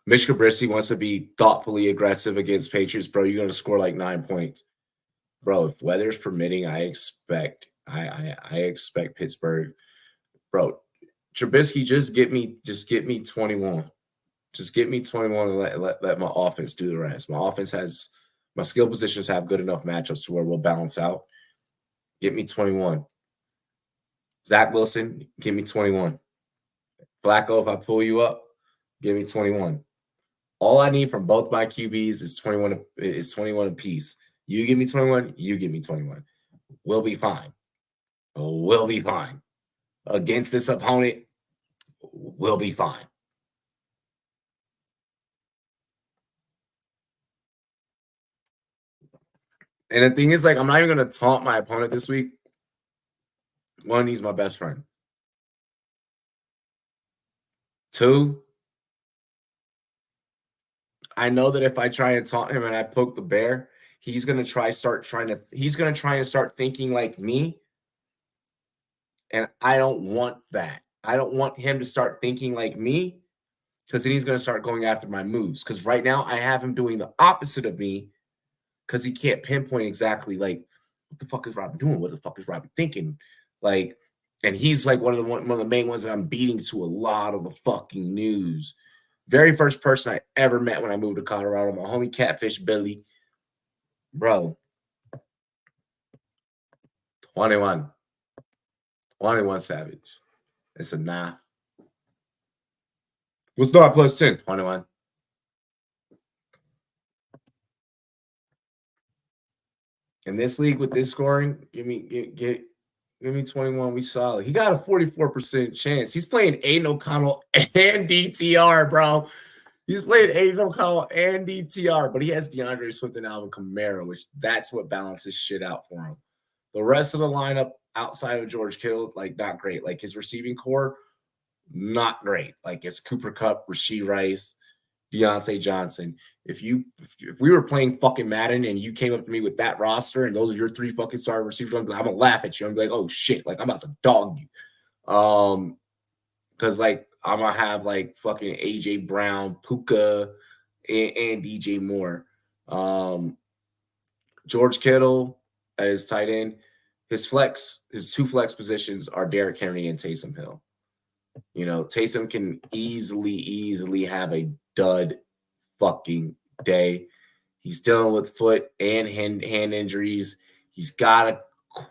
Mitch Trubisky wants to be thoughtfully aggressive against Patriots, bro. You're going to score like 9 points, bro. If weather's permitting, I expect Pittsburgh, bro. Trubisky, just get me 21. Just get me 21 and let my offense do the rest. My skill positions have good enough matchups to where we'll balance out. Get me 21. Zach Wilson, give me 21. Flacco, if I pull you up, give me 21. All I need from both my QBs is 21 apiece. You give me 21, you give me 21. We'll be fine. We'll be fine. Against this opponent, we'll be fine. And the thing is, like, I'm not even going to taunt my opponent this week. One, he's my best friend. Two, I know that if I try and taunt him and I poke the bear, he's going to try and start thinking like me. And I don't want that. I don't want him to start thinking like me, because then he's going to start going after my moves. Because right now I have him doing the opposite of me, because he can't pinpoint exactly like, what the fuck is Robbie doing? What the fuck is Robbie thinking? Like, and he's like one of the main ones that I'm beating to a lot of the fucking news. Very first person I ever met when I moved to Colorado, my homie Catfish Billy. Bro, 21. 21 Savage. It's a nah. What's not plus 10? 21. In this league with this scoring, give me 21. We solid. He got a 44% chance. He's playing Aiden O'Connell and DTR, bro. He's playing Aiden O'Connell and DTR, but he has DeAndre Swift and Alvin Kamara, which that's what balances shit out for him. The rest of the lineup outside of George Kittle, like, not great. Like, his receiving core, not great. Like, it's Cooper Kupp, Rashee Rice, Deontay Johnson. If we were playing fucking Madden and you came up to me with that roster and those are your 3 fucking star receivers, I'm gonna laugh at you. I'm gonna be like, oh shit, like, I'm about to dog you. Because like I'm gonna have like fucking AJ Brown, Puka, and DJ Moore. George Kittle as tight end. His 2 flex positions are Derrick Henry and Taysom Hill. You know, Taysom can easily have a dud fucking day. He's dealing with foot and hand injuries. He's got a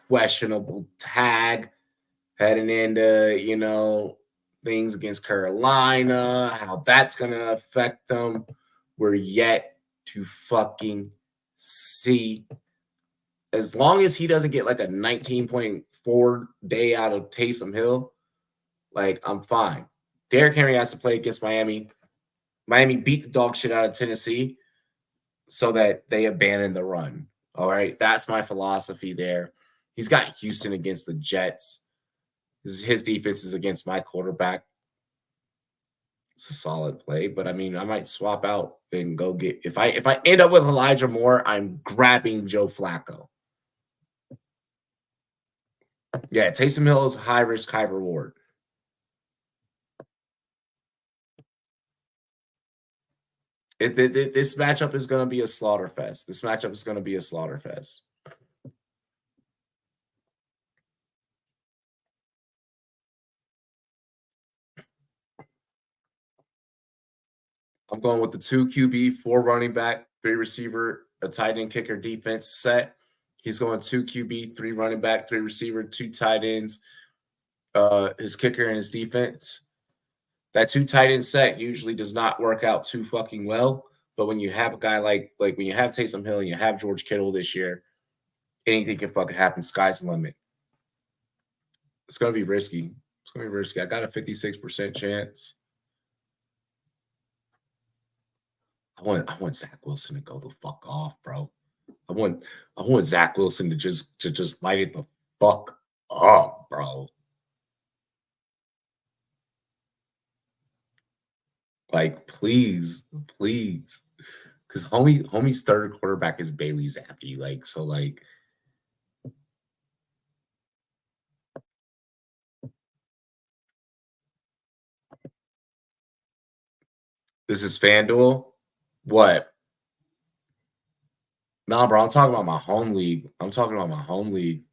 questionable tag heading into, you know, things against Carolina, how that's going to affect them. We're yet to fucking see. As long as he doesn't get like a 19.4 day out of Taysom Hill, like, I'm fine. Derrick Henry has to play against Miami. Miami beat the dog shit out of Tennessee so that they abandon the run. All right. That's my philosophy there. He's got Houston against the Jets. His defense is against my quarterback. It's a solid play, but I mean, I might swap out and go get, if I end up with Elijah Moore, I'm grabbing Joe Flacco. Yeah, Taysom Hill is high risk, high reward. This matchup is going to be a slaughter fest. This matchup is going to be a slaughter fest. I'm going with the 2 QB, 4 running back, 3 receiver, a tight end, kicker, defense set. He's going 2 QB, 3 running back, 3 receiver, 2 tight ends, his kicker and his defense. That 2 tight end set usually does not work out too fucking well. But when you have a guy like when you have Taysom Hill and you have George Kittle this year, anything can fucking happen. Sky's the limit. It's going to be risky. It's going to be risky. I got a 56% chance. I want Zach Wilson to go the fuck off, bro. I want Zach Wilson to just light it the fuck up, bro. Like, please. Because homie's third quarterback is Bailey Zappi. Like, so like, This is FanDuel? What? Nah, bro, I'm talking about my home league. I'm talking about my home league.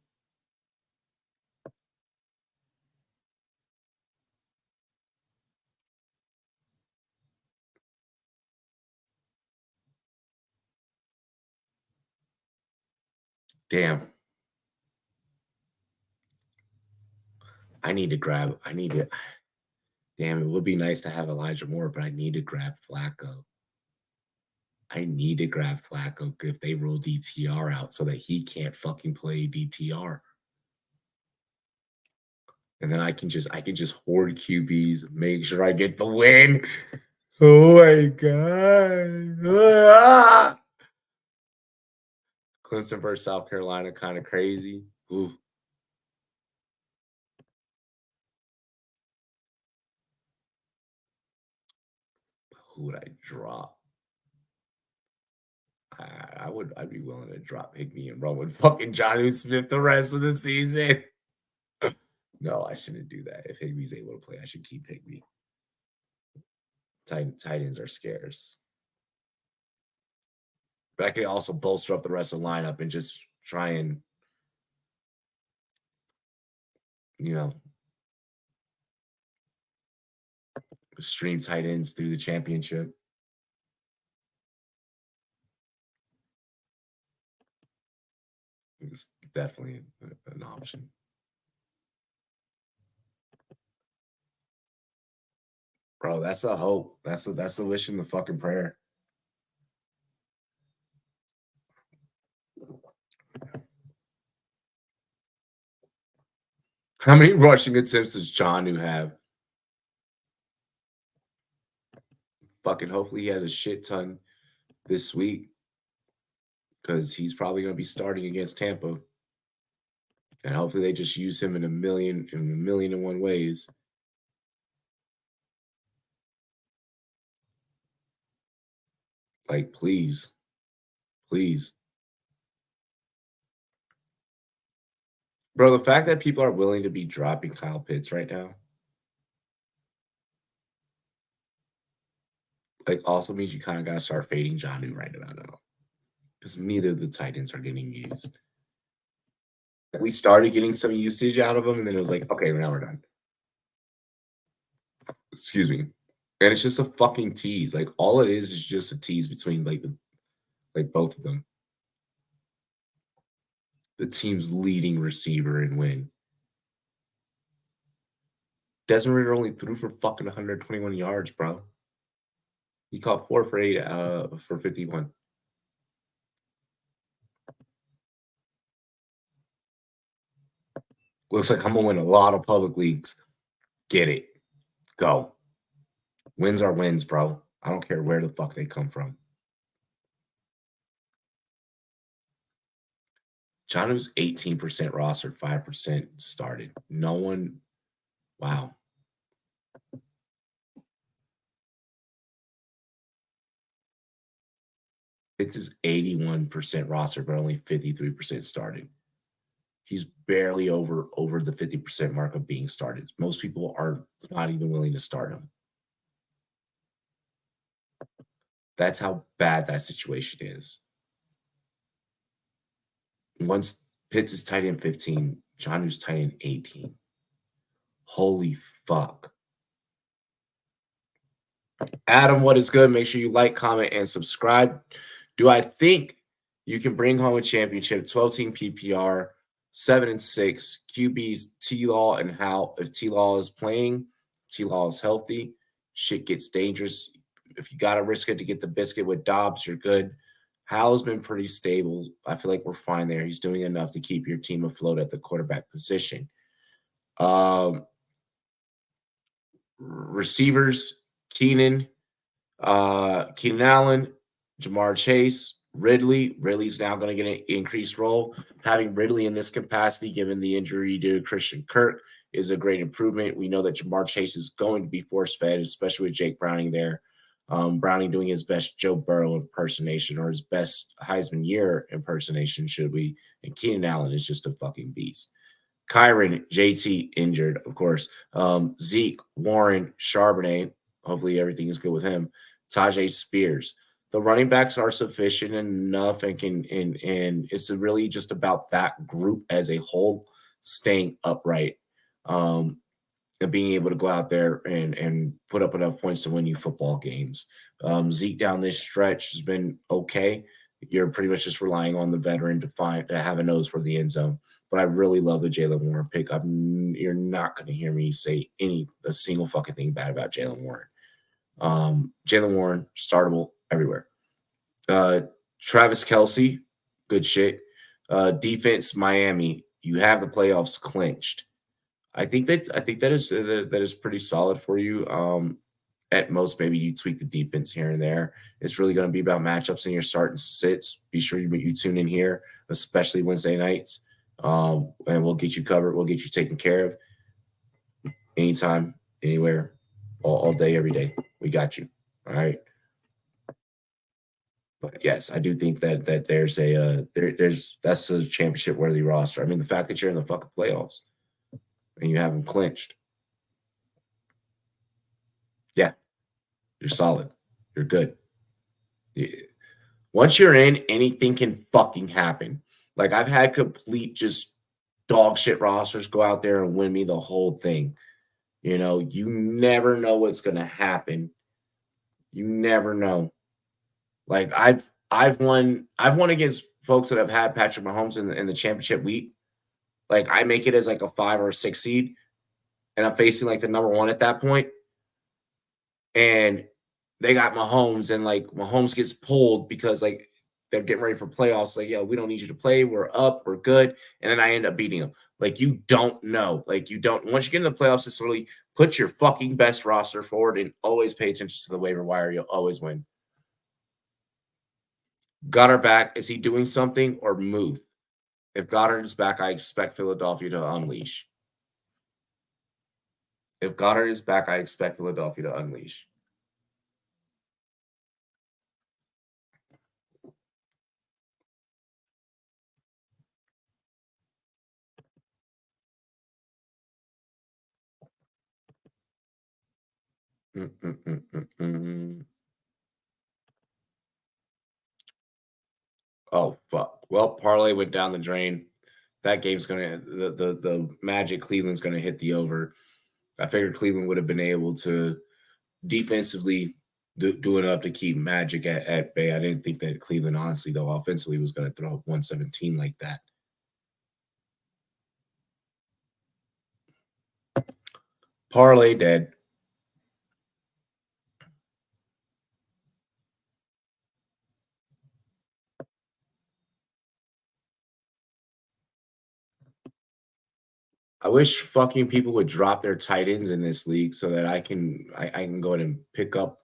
Damn. I need to. Damn, it would be nice to have Elijah Moore, but I need to grab Flacco. I need to grab Flacco if they roll DTR out so that he can't fucking play DTR. And then I can just hoard QBs, make sure I get the win. Oh my god. Ah! Clemson versus South Carolina, kind of crazy. Ooh. Who would I drop? I'd be willing to drop Higbee and run with fucking Jonnu Smith the rest of the season. No, I shouldn't do that. If Higbee's able to play, I should keep Higbee. Tight ends are scarce. But I could also bolster up the rest of the lineup and just try and, stream tight ends through the championship. It's definitely an option. Bro, that's the hope. That's the wish and the fucking prayer. How many rushing attempts does Jonnu have? Fucking hopefully he has a shit ton this week because he's probably going to be starting against Tampa. And hopefully they just use him in a million and one ways. Like, please. Please. Bro, the fact that people are willing to be dropping Kyle Pitts right now, like, also means you kind of got to start fading Jonnu right about now. Because neither of the tight ends are getting used. We started getting some usage out of them, and then it was like, okay, now we're done. Excuse me. And it's just a fucking tease. Like, all it is just a tease between both of them. The team's leading receiver and win. Desmond Ridder only threw for fucking 121 yards, bro. He caught 4 for 8 for 51. Looks like I'm gonna win a lot of public leagues. Get it. Go. Wins are wins, bro. I don't care where the fuck they come from. John was 18% rostered, 5% started. No one. Wow. It's his 81% roster, but only 53% started. He's barely over the 50% mark of being started. Most people are not even willing to start him. That's how bad that situation is. Once Pitts is tight end 15, Jonnu's tight end 18. Holy fuck. Adam, what is good? Make sure you like, comment, and subscribe. Do I think you can bring home a championship? 12-team PPR, 7-6, QBs, T-Law, and Hal. If T-Law is playing, T-Law is healthy, shit gets dangerous. If you got to risk it to get the biscuit with Dobbs, you're good. Hal's been pretty stable. I feel like we're fine there. He's doing enough to keep your team afloat at the quarterback position. Receivers, Keenan Allen, Jamar Chase, Ridley. Ridley's now going to get an increased role. Having Ridley in this capacity, given the injury to Christian Kirk, is a great improvement. We know that Jamar Chase is going to be force-fed, especially with Jake Browning there. Browning doing his best Joe Burrow impersonation or his best Heisman year impersonation, should we? And Keenan Allen is just a fucking beast. Kyron, JT injured, of course. Zeke, Warren, Charbonnet. Hopefully everything is good with him. Tajay Spears. The running backs are sufficient enough and and it's really just about that group as a whole staying upright. And being able to go out there and put up enough points to win you football games. Zeke down this stretch has been okay. You're pretty much just relying on the veteran to have a nose for the end zone. But I really love the Jalen Warren pick. You're not going to hear me say a single fucking thing bad about Jalen Warren. Jalen Warren, startable everywhere. Travis Kelce, good shit. Defense, Miami, you have the playoffs clinched. I think that is pretty solid for you. At most, maybe you tweak the defense here and there. It's really going to be about matchups in your start and sits. Be sure you tune in here, especially Wednesday nights, and we'll get you covered. We'll get you taken care of anytime, anywhere, all day, every day. We got you. All right. But yes, I do think that there's that's a championship worthy roster. I mean, the fact that you're in the fucking playoffs and you have them clinched. Yeah, you're solid. You're good. Yeah. Once you're in, anything can fucking happen. Like I've had complete just dog shit rosters go out there and win me the whole thing. You know, you never know what's gonna happen. You never know. Like I've won against folks that have had Patrick Mahomes in the championship week. Like I make it as like a 5 or a 6 seed, and I'm facing like the number 1 at that point, and they got Mahomes, and like Mahomes gets pulled because like they're getting ready for playoffs. Like, yo, we don't need you to play. We're up. We're good. And then I end up beating them. Like, you don't know. Like, you don't. Once you get in the playoffs, it's literally put your fucking best roster forward and always pay attention to the waiver wire. You'll always win. Goddard back. Is he doing something or move? If Goddard is back, I expect Philadelphia to unleash. If Goddard is back, I expect Philadelphia to unleash. Oh fuck! Well, parlay went down the drain. That game's gonna the Magic Cleveland's gonna hit the over. I figured Cleveland would have been able to defensively do enough to keep Magic at bay. I didn't think that Cleveland, honestly, though, offensively was going to throw up 117 like that. Parlay dead. I wish fucking people would drop their tight ends in this league so that I can go ahead and pick up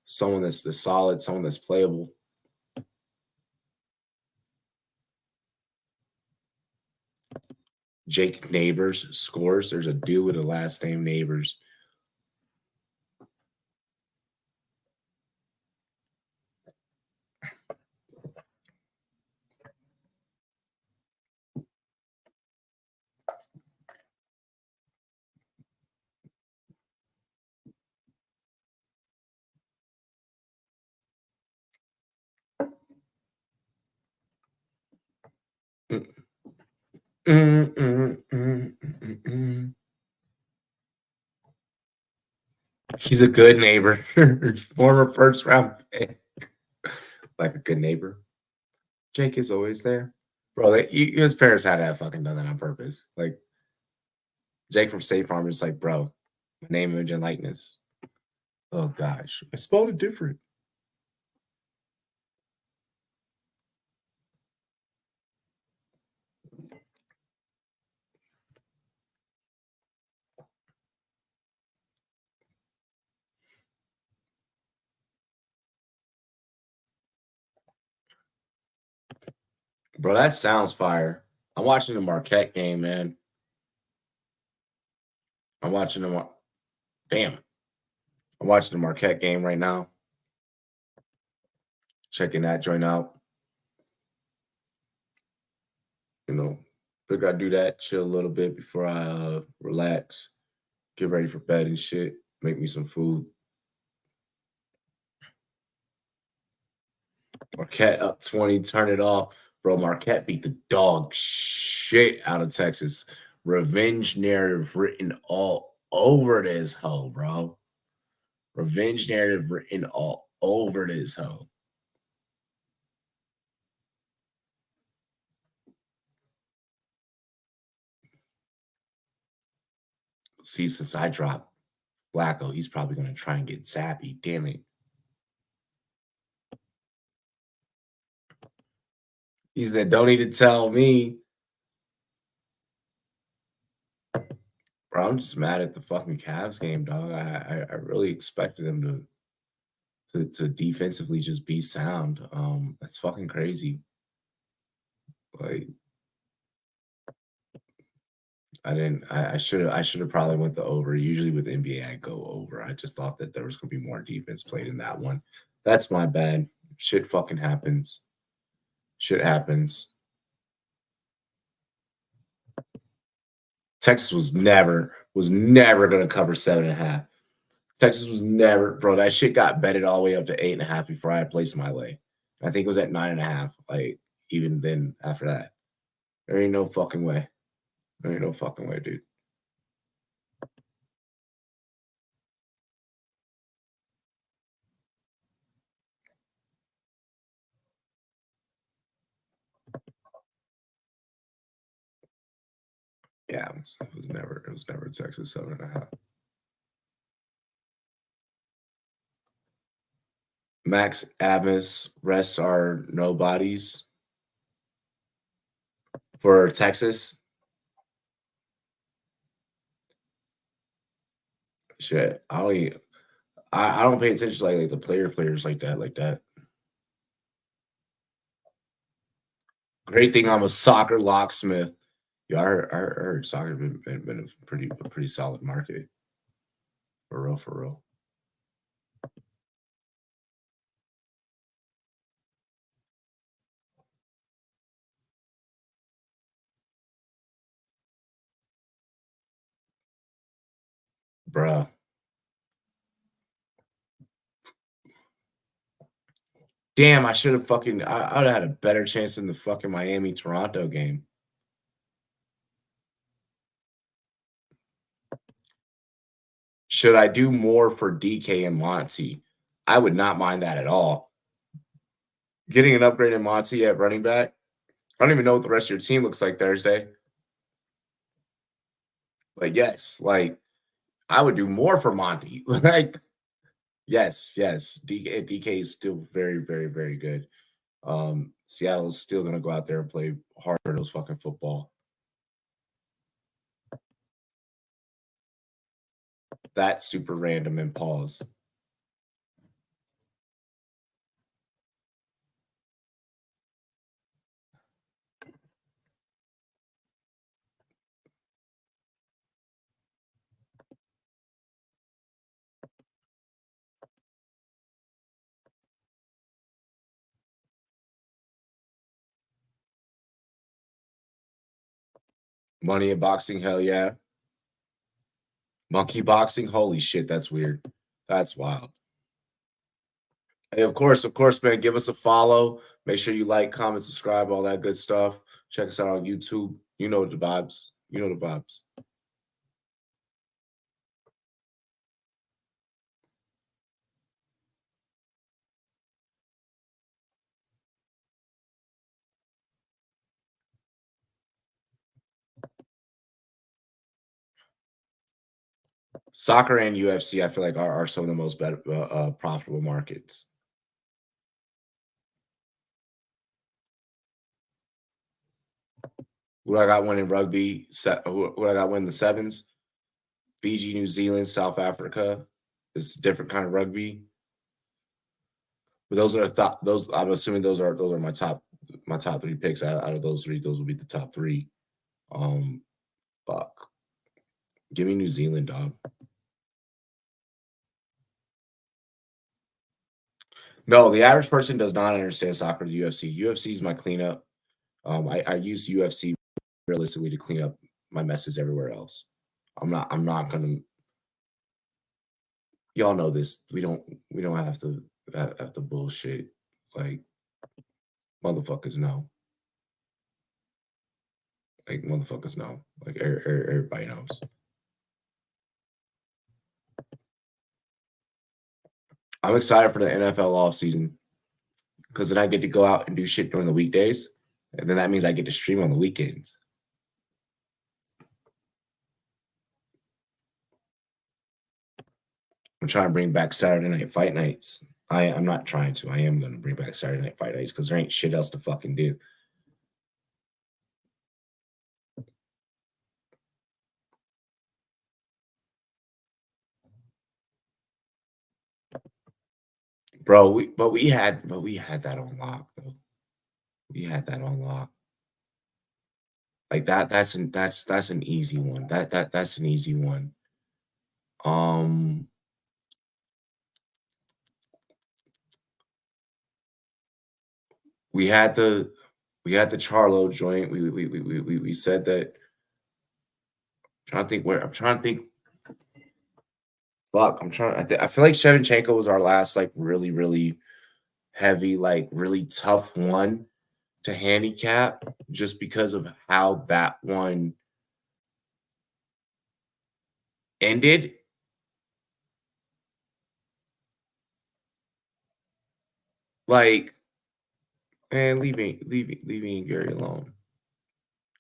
someone that's the solid, someone that's playable. Jake Neighbors scores. There's a dude with the last name Neighbors. He's a good neighbor. Former first round pick. Like a good neighbor. Jake is always there. Bro, his parents had to have fucking done that on purpose. Like, Jake from State Farm is like, bro, name, image, and likeness. Oh, gosh. I spelled it different. Bro, that sounds fire. I'm watching the Marquette game, man. I'm watching the damn. I'm watching the Marquette game right now. Checking that joint out. You know, figure I'd do that, chill a little bit before I relax, get ready for bed and shit, make me some food. Marquette up 20, turn it off. Bro, Marquette beat the dog shit out of Texas. Revenge narrative written all over this hoe, bro. Revenge narrative written all over this hoe. See, since I dropped Flacco, he's probably going to try and get Zappy. Damn it. He said, don't need to tell me. Bro, I'm just mad at the fucking Cavs game, dog. I really expected them to defensively just be sound. That's fucking crazy. Like, I should have probably went the over. Usually with NBA I go over. I just thought that there was gonna be more defense played in that one. That's my bad. Shit fucking happens. Shit happens. Texas was never gonna cover 7.5. Texas was never, bro. That shit got betted all the way up to 8.5 before I placed my lay. I think it was at 9.5. Like, even then after that. There ain't no fucking way. There ain't no fucking way, dude. Yeah, it was never Texas 7.5. Max Abmas, rest are nobodies for Texas. Shit, I don't pay attention to like the players like that. Great thing I'm a soccer locksmith. Yeah, I heard soccer been a pretty solid market. For real, for real. Bruh. Damn, I should have fucking I would have had a better chance in the fucking Miami Toronto game. Should I do more for DK and Monty? I would not mind that at all. Getting an upgrade in Monty at running back. I don't even know what the rest of your team looks like Thursday. Like, yes, like I would do more for Monty. Like, yes. DK is still very, very, very good. Seattle is still gonna go out there and play hard nosed fucking football. That's super random and pause. Money in boxing, hell yeah. Monkey boxing, holy shit, that's weird. That's wild. Hey, of course, man. Give us a follow. Make sure you like, comment, subscribe, all that good stuff. Check us out on YouTube. You know the vibes. You know the vibes. Soccer and UFC, I feel like are some of the most better, profitable markets. What I got winning rugby? What I got winning the sevens? Fiji, New Zealand, South Africa. It's a different kind of rugby. But those are those. I'm assuming those are my top three picks. Out of those three, those will be the top three. Fuck. Give me New Zealand, dog. No, the average person does not understand soccer. The UFC. UFC is my cleanup. I use UFC realistically to clean up my messes everywhere else. I'm not gonna. Y'all know this. We don't have to bullshit. Like, Motherfuckers know. Like, motherfuckers know. Like, everybody knows. I'm excited for the NFL offseason because then I get to go out and do shit during the weekdays. And then that means I get to stream on the weekends. I'm trying to bring back Saturday night fight nights. I'm not trying to. I am going to bring back Saturday night fight nights because there ain't shit else to fucking do. Bro, we had that on lock though. We had that on lock. Like that's an easy one. That's an easy one. We had the Charlo joint. We said that. I'm trying to think. Fuck, I feel like Shevchenko was our last like really, really heavy, like really tough one to handicap just because of how that one ended. Like, man, leaving Gary alone.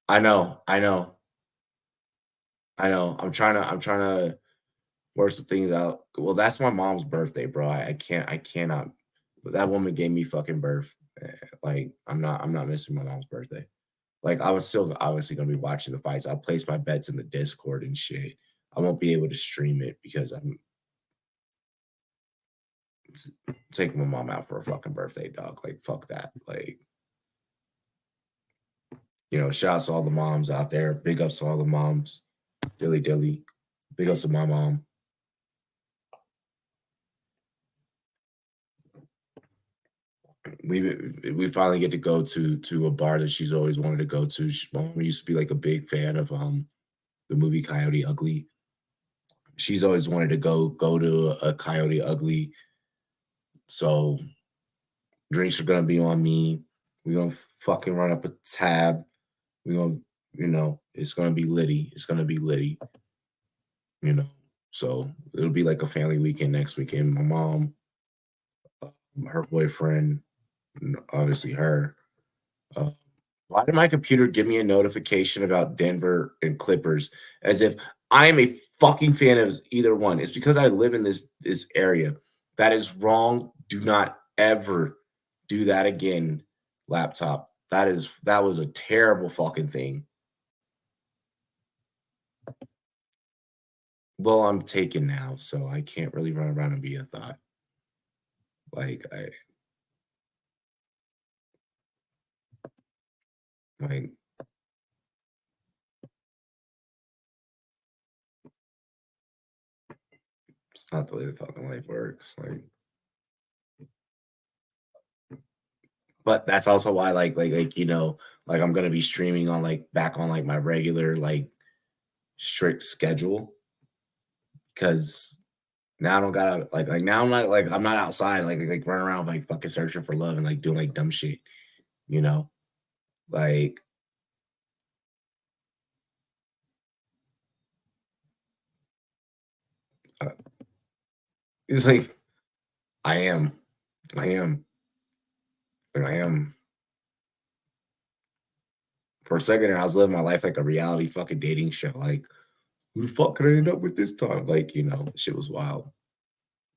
I know. I'm trying to work some things out. Well, that's my mom's birthday, bro. I cannot. That woman gave me fucking birth. Like, I'm not missing my mom's birthday. Like, I was still obviously gonna be watching the fights. I'll place my bets in the Discord and shit. I won't be able to stream it because I'm taking my mom out for a fucking birthday, dog. Like, fuck that. Like, shouts to all the moms out there. Big ups to all the moms. Dilly. Big ups to my mom. We finally get to go to a bar that she's always wanted to go to. Mom used to be like a big fan of the movie Coyote Ugly. She's always wanted to go to a Coyote Ugly. So drinks are gonna be on me. We're gonna fucking run up a tab. We're gonna, it's gonna be litty. It's gonna be litty. So it'll be like a family weekend next weekend. My mom, her boyfriend, obviously her. Why did my computer give me a notification about Denver and Clippers as if I am a fucking fan of either one? It's because I live in this area. That is wrong. Do not ever do that again, laptop. That was a terrible fucking thing. Well, I'm taken now, so I can't really run around and be a thought. Like it's not the way the fucking life works. Like, but that's also why like I'm gonna be streaming on back on my regular strict schedule because now I don't gotta now I'm not outside like running around fucking searching for love and doing dumb shit, you know? Like uh, it's like I am. For a second there, I was living my life like a reality fucking dating show. Like, who the fuck could I end up with this time? Shit was wild.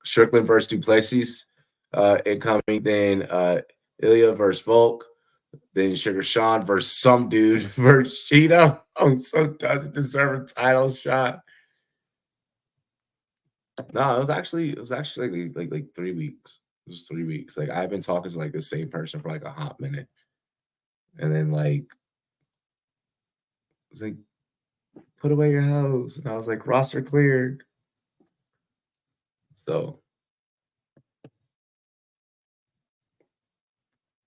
Strickland versus Duplessis incoming. Then Ilya versus Volk. Then Sugar Sean versus some dude versus Cheeto. Oh, so doesn't deserve a title shot. No, it was actually like 3 weeks. It was 3 weeks. Like I've been talking to the same person for a hot minute. And then it's like, put away your hose. And I was like, roster cleared. So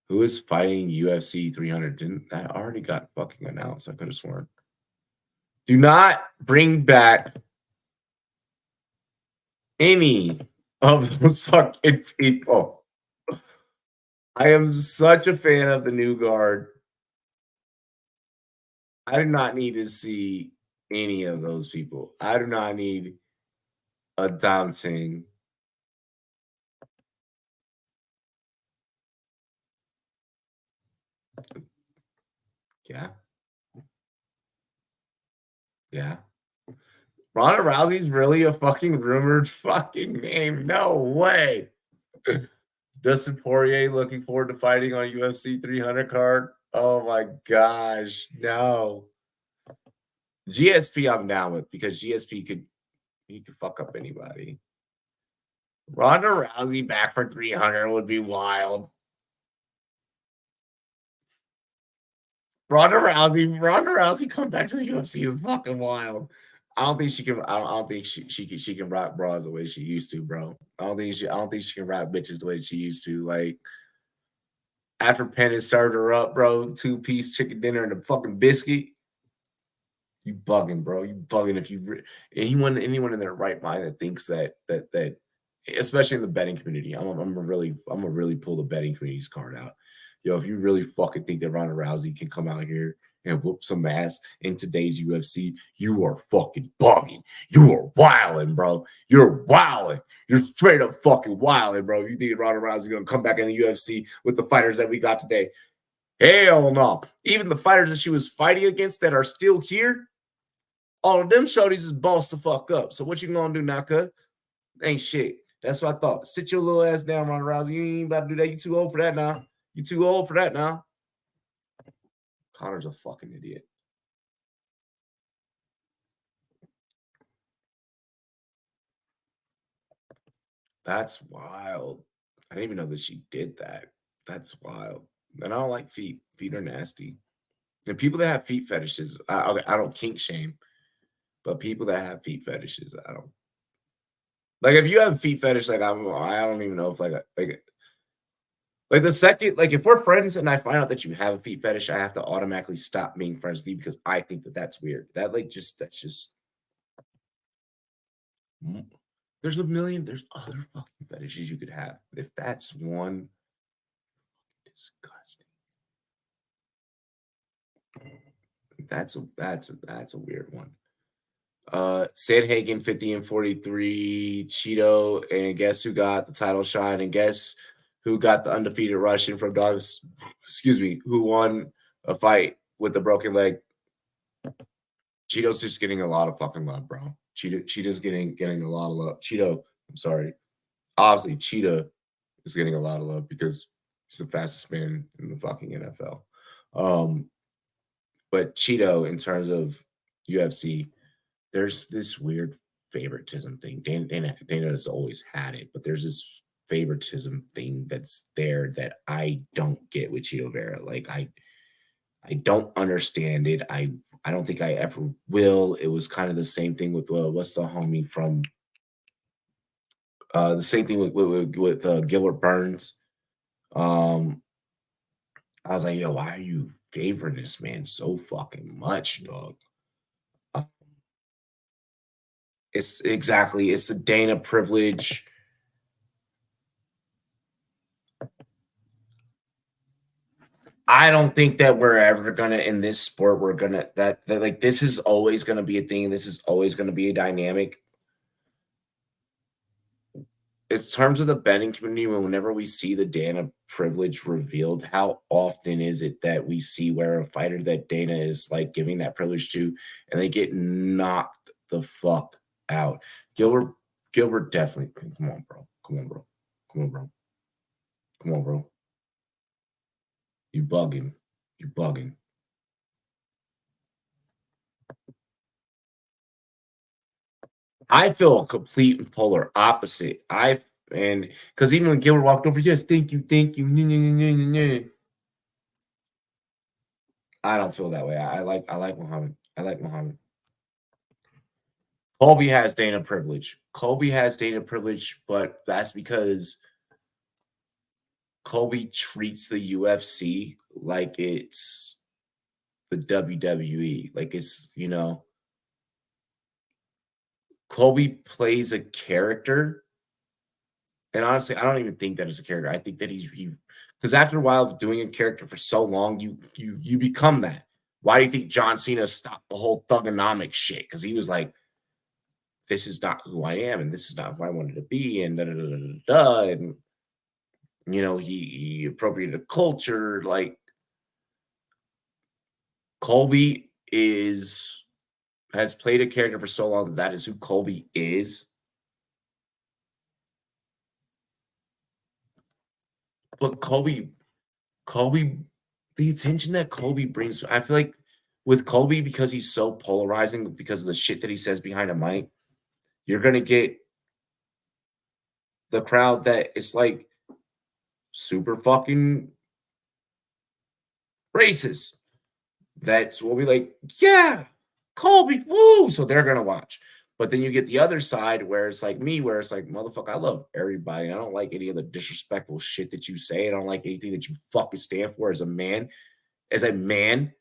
who is fighting UFC 300? Didn't that already got fucking announced? I could have sworn. Do not bring back any of those fucking people. I am such a fan of the new guard. I do not need to see any of those people. I do not need a daunting. Yeah, yeah. Ronda Rousey's really a fucking rumored fucking name. No way. Dustin Poirier looking forward to fighting on UFC 300 card. Oh my gosh, no. GSP I'm down with because GSP could fuck up anybody. Ronda Rousey back for 300 would be wild. Ronda Rousey come back to the UFC is fucking wild. I don't think she can. I don't think she can rock bras the way she used to, bro. I don't think she can rock bitches the way she used to. Like after Penn started her up, bro, 2-piece chicken dinner and a fucking biscuit. You bugging, bro. You bugging if you anyone in their right mind that thinks that especially in the betting community. I'm gonna really pull the betting community's card out. Yo, if you really fucking think that Ronda Rousey can come out here and whoop some ass in today's UFC, you are fucking bugging. You are wilding, bro. You're wilding. You're straight up fucking wilding, bro. You think Ronda Rousey gonna come back in the UFC with the fighters that we got today? Hell no. Even the fighters that she was fighting against that are still here, all of them shorties is bossed the fuck up. So what you gonna do now, cuz? Ain't shit. That's what I thought. Sit your little ass down, Ronda Rousey. You ain't about to do that. You too old for that now. You too old for that now. Connor's a fucking idiot. That's wild. I didn't even know that she did that. That's wild. And I don't like feet. Feet are nasty. And people that have feet fetishes, I don't kink shame, but people that have feet fetishes, I don't like. If you have a feet fetish, like I don't even know if like the second, like if we're friends and I find out that you have a feet fetish, I have to automatically stop being friends with you because I think that that's weird. That's just there's a million, there's other fucking fetishes you could have. If that's one, disgusting. That's a weird one. Sandhagen 50 and 43, Cheeto, and guess who got the title shot? And guess who got the undefeated Russian from Dogs? Excuse me, who won a fight with a broken leg? Cheeto's just getting a lot of fucking love, bro. Cheetah's getting a lot of love. Cheeto, I'm sorry. Obviously, Cheetah is getting a lot of love because he's the fastest man in the fucking NFL. But Cheeto, in terms of UFC, there's this weird favoritism thing. Dana has always had it, but there's this favoritism thing that's there that I don't get with Cheeto Vera. Like I don't understand it. I don't think I ever will. It was kind of the same thing with what's the homie from the same thing with Gilbert Burns. Um, I was like, yo, why are you favoring this man so fucking much, dog? Uh, it's the Dana privilege. I don't think that we're ever gonna in this sport. We're gonna that like this is always gonna be a thing. This is always gonna be a dynamic. In terms of the betting community, whenever we see the Dana privilege revealed, how often is it that we see where a fighter that Dana is like giving that privilege to, and they get knocked the fuck out? Gilbert definitely. Come on, bro. Come on, bro. Come on, bro. Come on, bro. You bugging. You bugging. I feel a complete and polar opposite. And because even when Gilbert walked over, yes, thank you. I don't feel that way. I like Muhammad. I like Muhammad. Colby has Dana privilege. Colby has Dana privilege, but that's because Colby treats the UFC like it's the WWE. Like it's, Colby plays a character And honestly, I don't even think that is a character. I think that he because after a while of doing a character for so long, you become that. Why do you think John Cena stopped the whole thugonomics shit? Because he was like, this is not who I am, and this is not who I wanted to be, and da da da da da. And he appropriated a culture. Like Colby has played a character for so long that is who Colby is. But Colby, the attention that Colby brings, I feel like with Colby, because he's so polarizing because of the shit that he says behind a mic, you're gonna get the crowd that is like super fucking racist. That's what we like, yeah, Colby, woo! So they're gonna watch. But then you get the other side where it's like me, where it's like, motherfucker, I love everybody. I don't like any of the disrespectful shit that you say. I don't like anything that you fucking stand for as a man. As a man,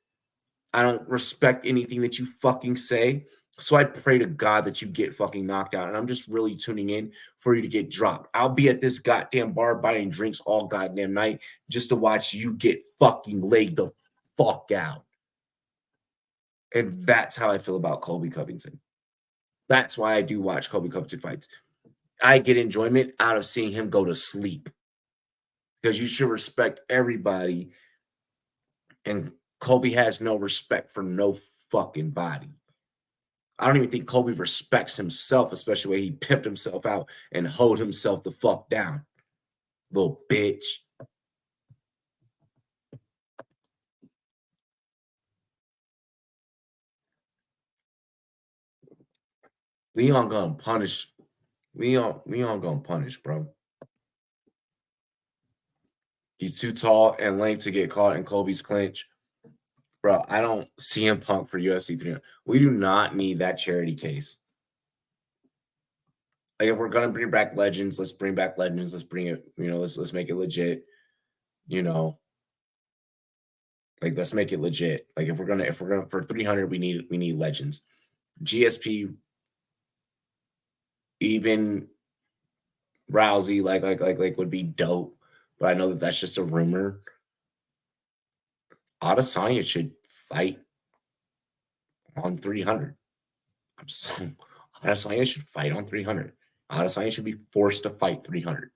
I don't respect anything that you fucking say. So I pray to God that you get fucking knocked out. And I'm just really tuning in for you to get dropped. I'll be at this goddamn bar buying drinks all goddamn night just to watch you get fucking laid the fuck out. And that's how I feel about Colby Covington. That's why I do watch Colby Covington fights. I get enjoyment out of seeing him go to sleep because you should respect everybody. And Colby has no respect for no fucking body. I don't even think Colby respects himself, especially the way he pimped himself out and hoed himself the fuck down. Little bitch. Leon gonna punish. Leon gonna punish, bro. He's too tall and lank to get caught in Colby's clinch. Bro, I don't see him Punk for UFC 300. We do not need that charity case. Like if we're gonna bring back legends, let's bring back legends. Let's bring it, let's make it legit. You know, like let's make it legit. Like if we're gonna for 300, we need legends. GSP, even Rousey, like would be dope. But I know that that's just a rumor. Adesanya should fight on 300. I'm so Adesanya should fight on 300. Adesanya should be forced to fight 300.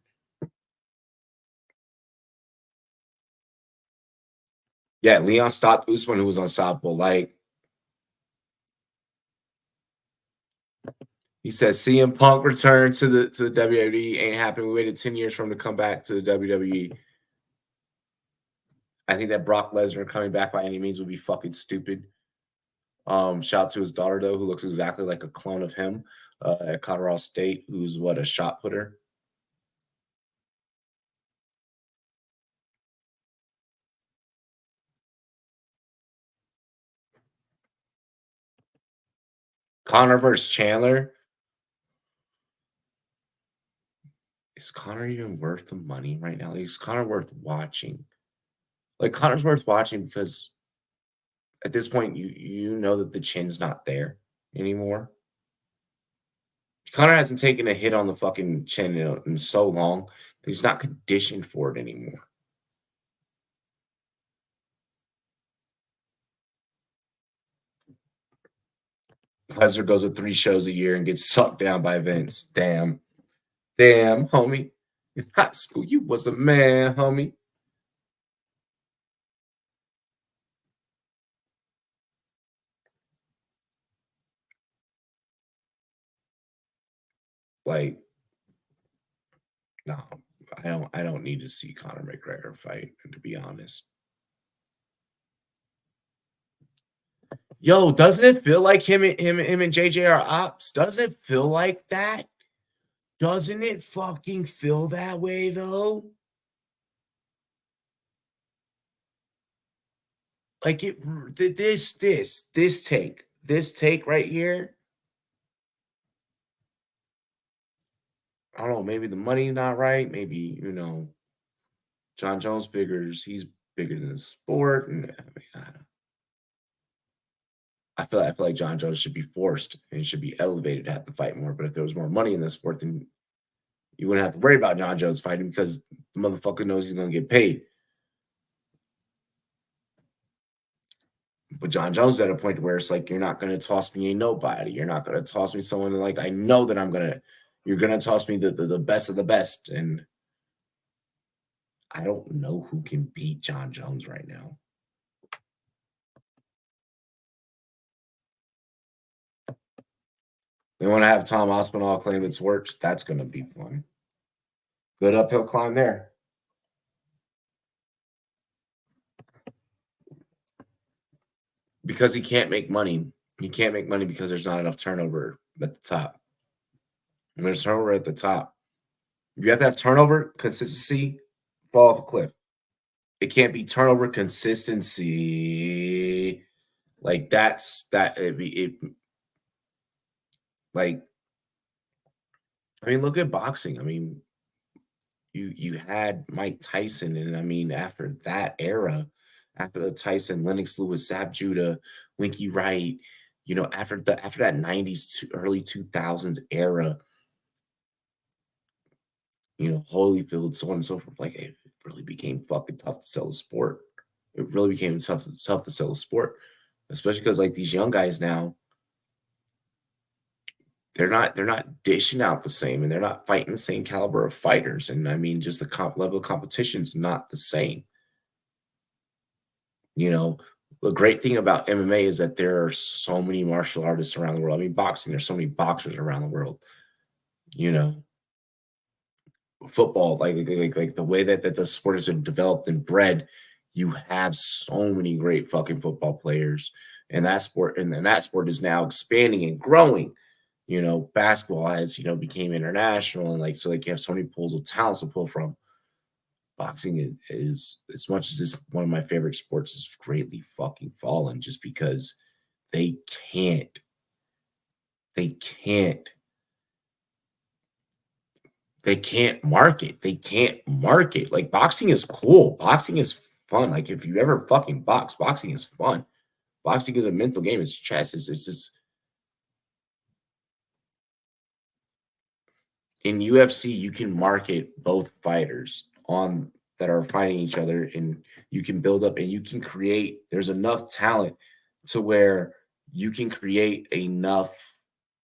Yeah, Leon stopped Usman, who was unstoppable. Like he said, CM Punk returned to the WWE ain't happening. We waited 10 years for him to come back to the WWE. I think that Brock Lesnar coming back by any means would be fucking stupid. Shout out to his daughter though, who looks exactly like a clone of him at Colorado State, who's a shot putter. Connor versus Chandler. Is Connor even worth the money right now? Like, is Connor worth watching? Like Connor's worth watching because at this point you know that the chin's not there anymore. Connor hasn't taken a hit on the fucking chin in so long that he's not conditioned for it anymore. Lesnar goes with 3 shows a year and gets sucked down by Vince. Damn, homie. In high school, you was a man, homie. Like, no, I don't need to see Conor McGregor fight, to be honest. Yo, doesn't it feel like him and JJ are ops? Doesn't it feel like that? Doesn't it fucking feel that way though? Like this take right here. I don't know, maybe the money's not right. Maybe, John Jones figures he's bigger than the sport. And I feel like John Jones should be forced and should be elevated to have to fight more. But if there was more money in the sport, then You wouldn't have to worry about John Jones fighting because the motherfucker knows he's going to get paid. But John Jones is at a point where it's like, you're not going to toss me a nobody. You're not going to toss me someone like, I know that you're going to toss me the best of the best. And I don't know who can beat John Jones right now. They want to have Tom Aspinall claim it's worked. That's going to be fun. Good uphill climb there. Because he can't make money. He can't make money because there's not enough turnover at the top. And there's turnover at the top. You have to have turnover, consistency, fall off a cliff. It can't be turnover, consistency. Like that's that. Like, I mean, look at boxing. I mean, you had Mike Tyson, and I mean, after that era, after the Tyson, Lennox Lewis, Zab Judah, Winky Wright, after that 90s to early 2000s era, Holyfield, so on and so forth, like it really became fucking tough to sell the sport. It really became tough to sell the sport, especially because like these young guys now, they're not dishing out the same, and they're not fighting the same caliber of fighters. And I mean, just the level of competition is not the same. The great thing about MMA is that there are so many martial artists around the world. I mean, boxing, there's so many boxers around the world. Football, like the way that the sport has been developed and bred, you have so many great fucking football players. And that sport, and that sport is now expanding and growing. Basketball has, became international, and like, so like you have so many pools of talents to pull from. Boxing is as much as it's one of my favorite sports, is greatly fucking fallen just because they can't market. They can't market. Like, boxing is cool. Boxing is fun. Like, if you ever fucking boxing is fun. Boxing is a mental game. It's chess. It's just in UFC, you can market both fighters on that are fighting each other, and you can build up and you can create. There's enough talent to where you can create enough,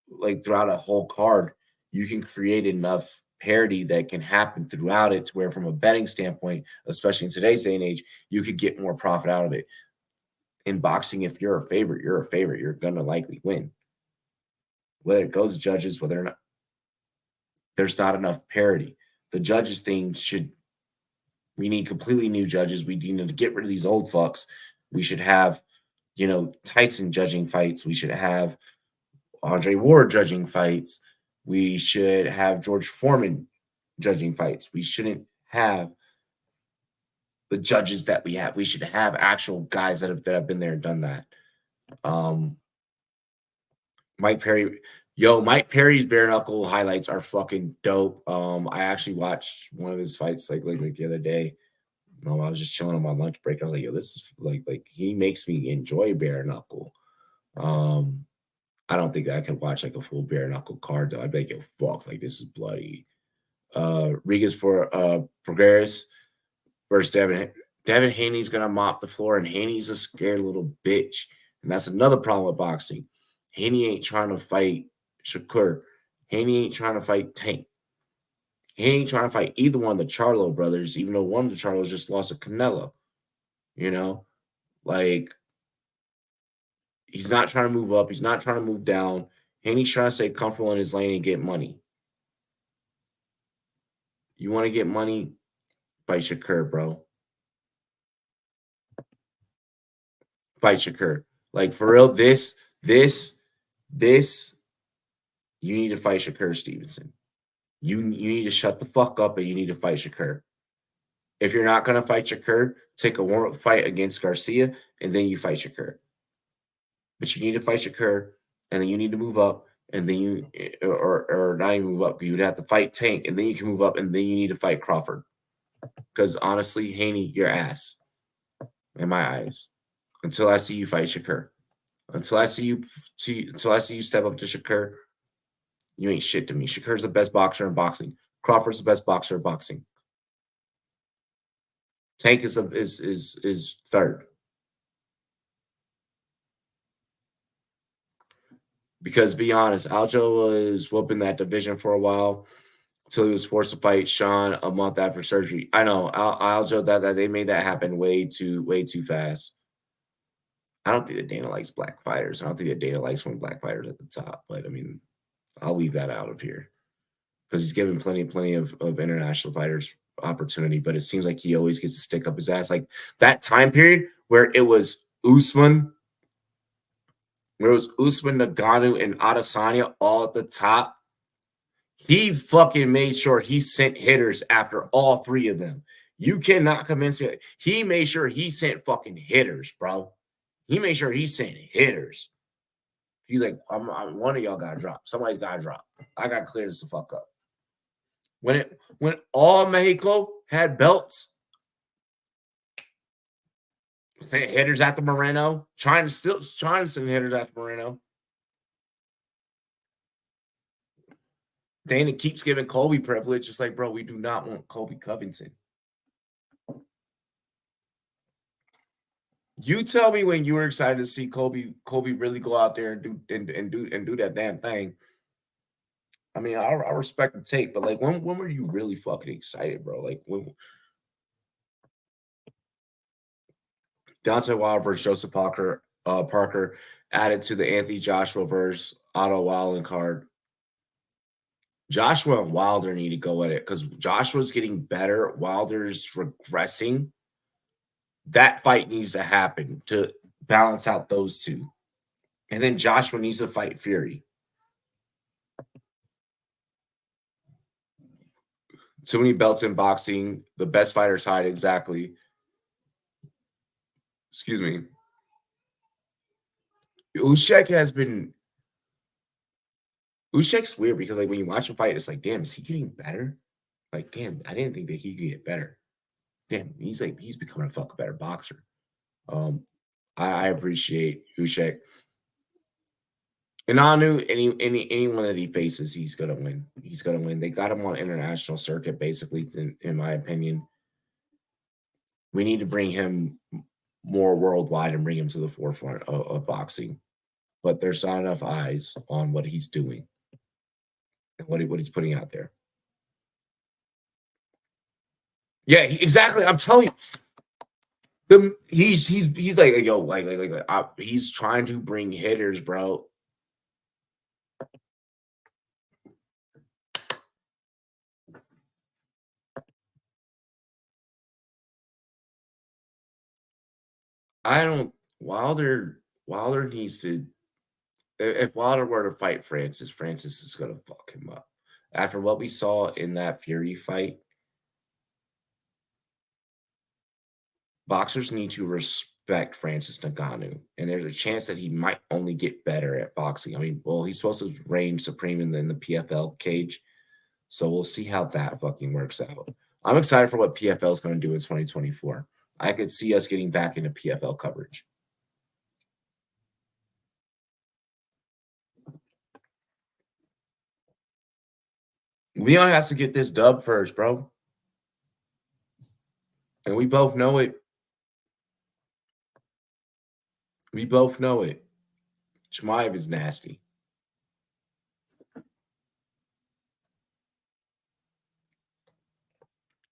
like throughout a whole card, you can create enough parity that can happen throughout it to where, from a betting standpoint, especially in today's day and age, you could get more profit out of it. In boxing, if you're a favorite, you're a favorite. You're going to likely win. Whether it goes to judges, whether or not, there's not enough parity. The judges thing we need completely new judges. We need to get rid of these old fucks. We should have, Tyson judging fights. We should have Andre Ward judging fights. We should have George Foreman judging fights. We shouldn't have the judges that we have. We should have actual guys that have been there and done that. Mike Perry's bare knuckle highlights are fucking dope. I actually watched one of his fights like the other day. I was just chilling on my lunch break. I was like, yo, this is like he makes me enjoy bare knuckle. I don't think I could watch like a full bare knuckle card though. I'd be like, yo, fuck, like this is bloody. Rigas for Progreris versus Devin. Devin Haney's gonna mop the floor, and Haney's a scared little bitch. And that's another problem with boxing. Haney ain't trying to fight Shakur. Haney ain't trying to fight Tank. Haney ain't trying to fight either one of the Charlo brothers, even though one of the Charlos just lost to Canelo. Like, he's not trying to move up. He's not trying to move down. Haney's trying to stay comfortable in his lane and get money. You want to get money? Fight Shakur, bro. Fight Shakur. Like, for real, this, you need to fight Shakur Stevenson. You need to shut the fuck up, and you need to fight Shakur. If you're not going to fight Shakur, take a warm-up fight against Garcia, and then you fight Shakur. But you need to fight Shakur, and then you need to move up, and then you, or not even move up. You would have to fight Tank, and then you can move up, and then you need to fight Crawford. Because honestly, Haney, your ass in my eyes. Until I see you fight Shakur. Until I see you step up to Shakur, you ain't shit to me. Shakur's the best boxer in boxing. Crawford's the best boxer in boxing. Tank is third. Because be honest, Aljo was whooping that division for a while until he was forced to fight Sean a month after surgery. I know Aljo that they made that happen way too fast. I don't think that Dana likes black fighters. I don't think that Dana likes when black fighters at the top. But I mean, I'll leave that out of here because he's given plenty of international fighters opportunity. But it seems like he always gets to stick up his ass. Like that time period where it was Usman, Ngannou, and Adesanya all at the top. He fucking made sure he sent hitters after all three of them. You cannot convince me. He made sure he sent fucking hitters, bro. He made sure he sent hitters. He's like, I'm one of y'all got to drop. Somebody's got to drop. I got to clear this the fuck up. When all Mexico had belts, sent hitters after Moreno, trying to send hitters after Moreno. Dana keeps giving Colby privilege. It's like, bro, we do not want Colby Covington. You tell me when you were excited to see Colby really go out there and do that damn thing. I mean, I respect the take, but like, when were you really fucking excited, bro? Like when Deontay Wilder versus Joseph Parker added to the Anthony Joshua versus Otto Wallin card. Joshua and Wilder need to go at it because Joshua's getting better. Wilder's regressing. That fight needs to happen to balance out those two. And then Joshua needs to fight Fury. Too many belts in boxing. The best fighters hide, exactly. Excuse me. Usyk's weird because like when you watch him fight, it's like, damn, is he getting better? Like, damn, I didn't think that he could get better. Damn, he's becoming a fucking better boxer. I appreciate Usyk. And Anu, anyone that he faces, he's gonna win. He's gonna win. They got him on international circuit, basically, in my opinion. We need to bring him more worldwide and bring him to the forefront of boxing. But there's not enough eyes on what he's doing and what he's putting out there. Yeah, exactly. I'm telling you, he's like, yo, like he's trying to bring hitters, bro. Wilder needs to. If Wilder were to fight Francis is going to fuck him up. After what we saw in that Fury fight, boxers need to respect Francis Ngannou, and there's a chance that he might only get better at boxing. I mean, well, he's supposed to reign supreme in the PFL cage, so we'll see how that fucking works out. I'm excited for what PFL is going to do in 2024. I could see us getting back into PFL coverage. Leon has to get this dub first, bro. And we both know it. We both know it. Chimaev is nasty.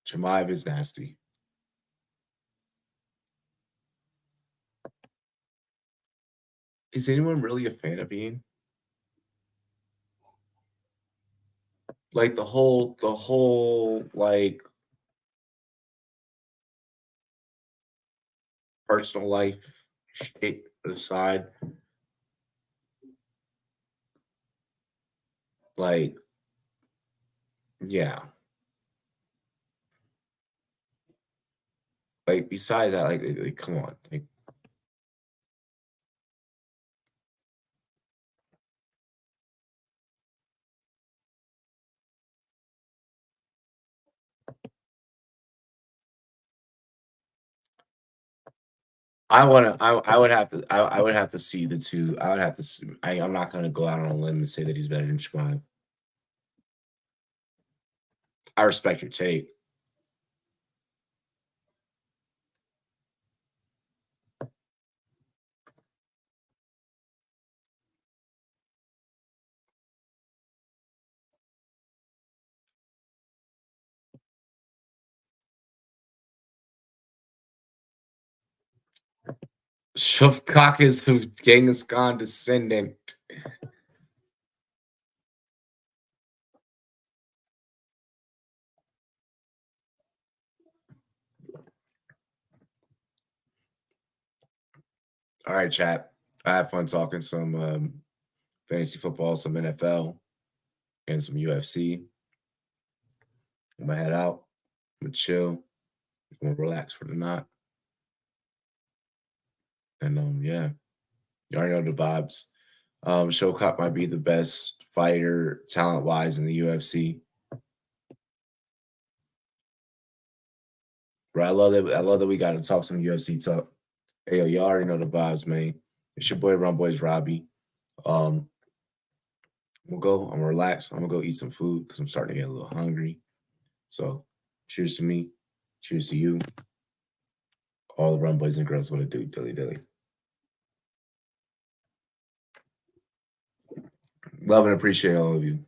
Chimaev is nasty. Is anyone really a fan of Ian? Like the whole like personal life shit aside, like, yeah. Like besides that, like come on, like. I would have to see the two. I would have to see, I'm not gonna go out on a limb and say that he's better than Chimaev. I respect your take. Shofkak is Genghis Khan descendant. All right, chat. I had fun talking some fantasy football, some NFL, and some UFC. I'm gonna head out. I'm gonna chill. I'm gonna relax for the night. And yeah, you already know the vibes. Showcott might be the best fighter talent wise in the UFC. Bro, I love that. I love that we got to talk some UFC talk. Hey, yo, you already know the vibes, man. It's your boy Rumboyz Robbie. I'm gonna go. I'm gonna relax. I'm gonna go eat some food because I'm starting to get a little hungry. So, cheers to me. Cheers to you. All the Rumboyz and girls want to do dilly dilly. Love and appreciate all of you.